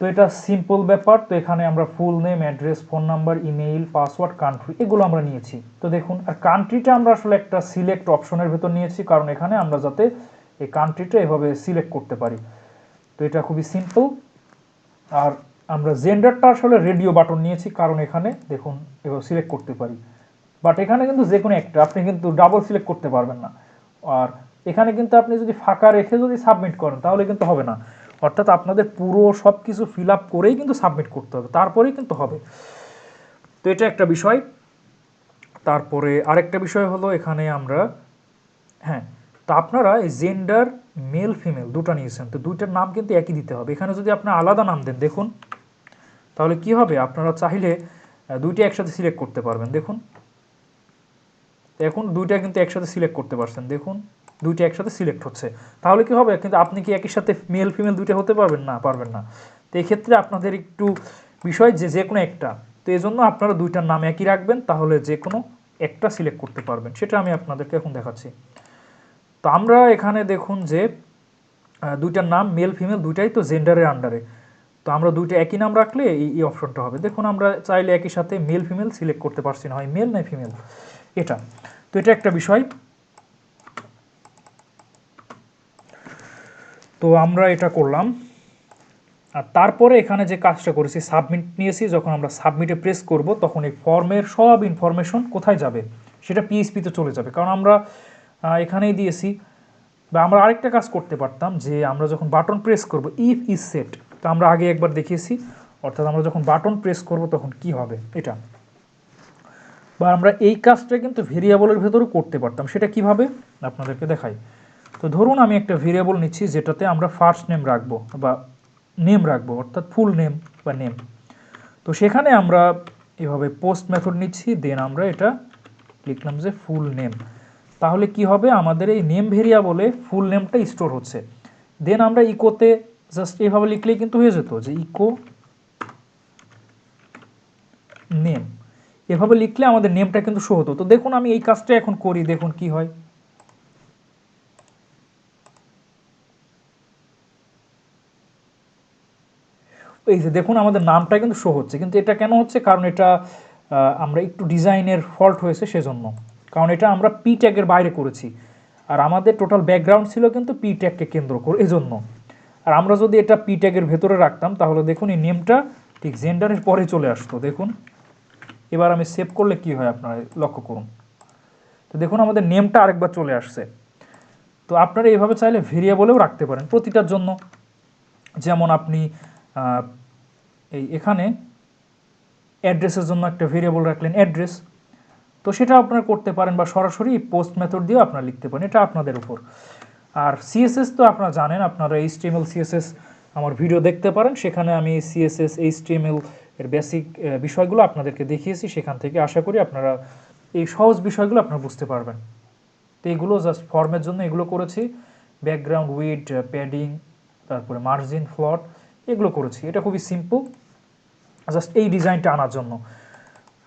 Speaker 1: তো এটা সিম্পল ব্যাপার। তো এখানে আমরা full name, address, phone number, email, password, country এগুলো আমরা নিয়েছি। তো দেখুন, আর কান্ট্রিটা আমরা আসলে একটা সিলেক্ট অপশনের ভেতর নিয়েছি, কারণ এখানে আমরা যাতে এই কান্ট্রিটা এভাবে সিলেক্ট করতে পারি। তো এটা খুবই সিম্পল। আর আমরা জেন্ডারটা আসলে রেডিও বাটন নিয়েছি, কারণ এখানে দেখুন এভাবে সিলেক্ট করতে পারি। বাট এখানে কিন্তু যে কোনো একটা, আপনি কিন্তু ডাবল সিলেক্ট করতে পারবেন না। আর এখানে কিন্তু আপনি যদি ফাঁকা রেখে যদি সাবমিট করেন তাহলে কিন্তু হবে না, অর্থাৎ আপনাদের পুরো সব কিছু ফিল আপ করেই কিন্তু সাবমিট করতে হবে, তারপরেই কিন্তু হবে। তো এটা একটা বিষয়। তারপরে আরেকটা বিষয় হলো এখানে আমরা, হ্যাঁ, তো আপনারা এই জেন্ডার মেল ফিমেল দুটো নিয়েছেন, তো দুইটার নাম কিন্তু একই দিতে হবে। এখানে যদি আপনার আলাদা নাম দেন দেখুন তাহলে কি হবে, আপনারা চাইলে দুইটা একসাথে সিলেক্ট করতে পারবেন। দেখুন এখন দুইটা কিন্তু একসাথে সিলেক্ট করতে পারছেন, দেখুন দুইটা একসাথে সিলেক্ট হচ্ছে। তাহলে কি হবে, কিন্তু আপনি কি একই সাথে মেল ফিমেল দুইটা হতে পারবেন না? পারবেন না। তো এক্ষেত্রে আপনাদের একটু বিষয় যে কোনো একটা, তো এই জন্য আপনারা দুইটার নাম একই রাখবেন, তাহলে যে কোনো একটা সিলেক্ট করতে পারবেন। সেটা আমি আপনাদেরকে এখন দেখাচ্ছি। তো আমরা এখানে দেখুন যে দুইটার নাম মেল ফিমেল দুইটাই তো জেন্ডারের আন্ডারে, তো আমরা দুইটা একই নাম রাখলে এই অপশনটা হবে। দেখুন আমরা চাইলে একই সাথে মেল ফিমেল সিলেক্ট করতে পারছি না, হয় মেল নয় ফিমেল, এটা। তো এটা একটা বিষয়। তো আমরা এটা করলাম। আর তারপরে এখানে যে কাজটা করেছি, সাবমিট নিয়েছি, যখন আমরা সাবমিটে প্রেস করব তখন এই ফর্মের সব ইনফরমেশন কোথায় যাবে, সেটা পিএইচপিতে চলে যাবে, কারণ আমরা এখানেই দিয়েছি। বা আমরা আরেকটা কাজ করতে পারতাম যে আমরা যখন বাটন প্রেস করব, ইফ ইজ সেট, তো আমরা আগে একবার দেখিয়েছি, অর্থাৎ আমরা যখন বাটন প্রেস করব তখন কি হবে এটা। বা আমরা এই কাজটা কিন্তু ভেরিয়েবলের ভেতরেও করতে পারতাম, সেটা কিভাবে আপনাদেরকে দেখাই। তো ধরুন আমি একটা ভেরিয়েবল নিচ্ছি যেটাতে আমরা ফার্স্ট নেম রাখবো বা নেম রাখবো, অর্থাৎ ফুল নেম বা নেম। তো সেখানে আমরা এভাবে পোস্ট মেথড নিচ্ছি, দেন আমরা এটা লিখলাম যে ফুল নেম। তাহলে কি হবে, আমাদের এই নেম ভেরিয়েবলে ফুল নেমটা স্টোর হচ্ছে। দেন আমরা ইকোতে জাস্ট এভাবে লিখলেই কিন্তু হয়ে যেত যে ইকো নেম, এভাবে লিখলে আমাদের নেমটা কিন্তু শো হতো। তো দেখুন আমি এই কাজটা এখন করি, দেখুন কি হয়। এই যে দেখুন আমাদের নামটা কিন্তু শো হচ্ছে, কিন্তু এটা কেন হচ্ছে, কারণ এটা আমরা একটু ডিজাইনের ফল্ট হয়েছে সেজন্য, কারণ এটা আমরা পি ট্যাগের বাইরে করেছি, আর আমাদের টোটাল ব্যাকগ্রাউন্ড ছিল কিন্তু পি ট্যাগকে কেন্দ্র করে, এজন্য। আর আমরা যদি এটা পি ট্যাগের ভেতরে রাখতাম তাহলে দেখুন এই নেমটা ঠিক জেন্ডারের পরে চলে আসতো। দেখুন এবার আমি সেভ করলে কি হয় আপনারা লক্ষ্য করুন। তো দেখুন আমাদের নেমটা আরেকবার চলে আসছে। তো আপনারা এইভাবে চাইলে ভেরিয়েবলেও রাখতে পারেন প্রতিটার জন্য। যেমন আপনি এখানে অ্যাড্রেসের জন্য একটা ভেরিয়েবল রাখলেন অ্যাড্রেস, তো সেটা আপনারা করতে পারেন বা সরাসরি পোস্ট মেথড দিয়েও আপনারা লিখতে পারেন, এটা আপনাদের উপর। আর সিএসএস তো আপনারা জানেন, আপনারা এইচটিএমএল সিএসএস আমার ভিডিও দেখতে পারেন, সেখানে আমি সিএসএস এইচটিএমএল এর বেসিক বিষয়গুলো আপনাদেরকে দেখিয়েছি, সেখান থেকে আশা করি আপনারা এই সহজ বিষয়গুলো আপনারা বুঝতে পারবেন। তো এগুলো জাস্ট ফর্মের জন্য এগুলো করেছি, ব্যাকগ্রাউন্ড উইড, প্যাডিং, তারপরে মার্জিন, ফ্লট, এগুলো করেছি। এটা খুবই সিম্পল, জাস্ট এই ডিজাইনটা আনার জন্য।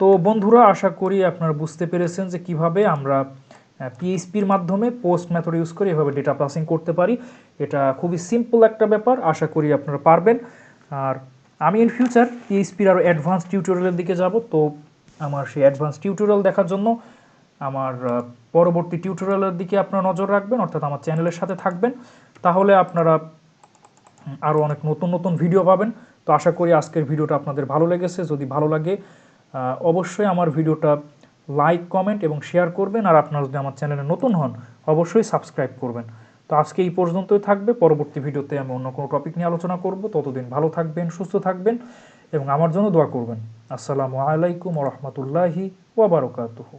Speaker 1: তো বন্ধুরা, আশা করি আপনারা বুঝতে পেরেছেন যে কিভাবে আমরা পিএইচপির মাধ্যমে পোস্ট মেথড ইউজ করে এভাবে ডেটা পাসিং করতে পারি। এটা খুবই সিম্পল একটা ব্যাপার, আশা করি আপনারা পারবেন। আর আমি ইন ফিউচার পিএইচপির আরও অ্যাডভান্স টিউটোরিয়ালের দিকে যাব, তো আমার সেই অ্যাডভান্স টিউটোরিয়াল দেখার জন্য আমার পরবর্তী টিউটোরিয়ালের দিকে আপনারা নজর রাখবেন, অর্থাৎ আমার চ্যানেলের সাথে থাকবেন, তাহলে আপনারা আরও অনেক নতুন নতুন ভিডিও পাবেন। তো আশা করি আজকের ভিডিওটা আপনাদের ভালো লেগেছে। যদি ভালো লাগে অবশ্যই আমার ভিডিওটা লাইক, কমেন্ট এবং শেয়ার করবেন। আর আপনারা যদি আমার চ্যানেলে নতুন হন অবশ্যই সাবস্ক্রাইব করবেন। তো আজকে এই পর্যন্তই থাকবে, পরবর্তী ভিডিওতে আমি অন্য কোনো টপিক নিয়ে আলোচনা করব। ততদিন ভালো থাকবেন, সুস্থ থাকবেন এবং আমার জন্য দোয়া করবেন। আসসালামু আলাইকুম ওয়া রাহমাতুল্লাহি ওয়া বারাকাতুহু।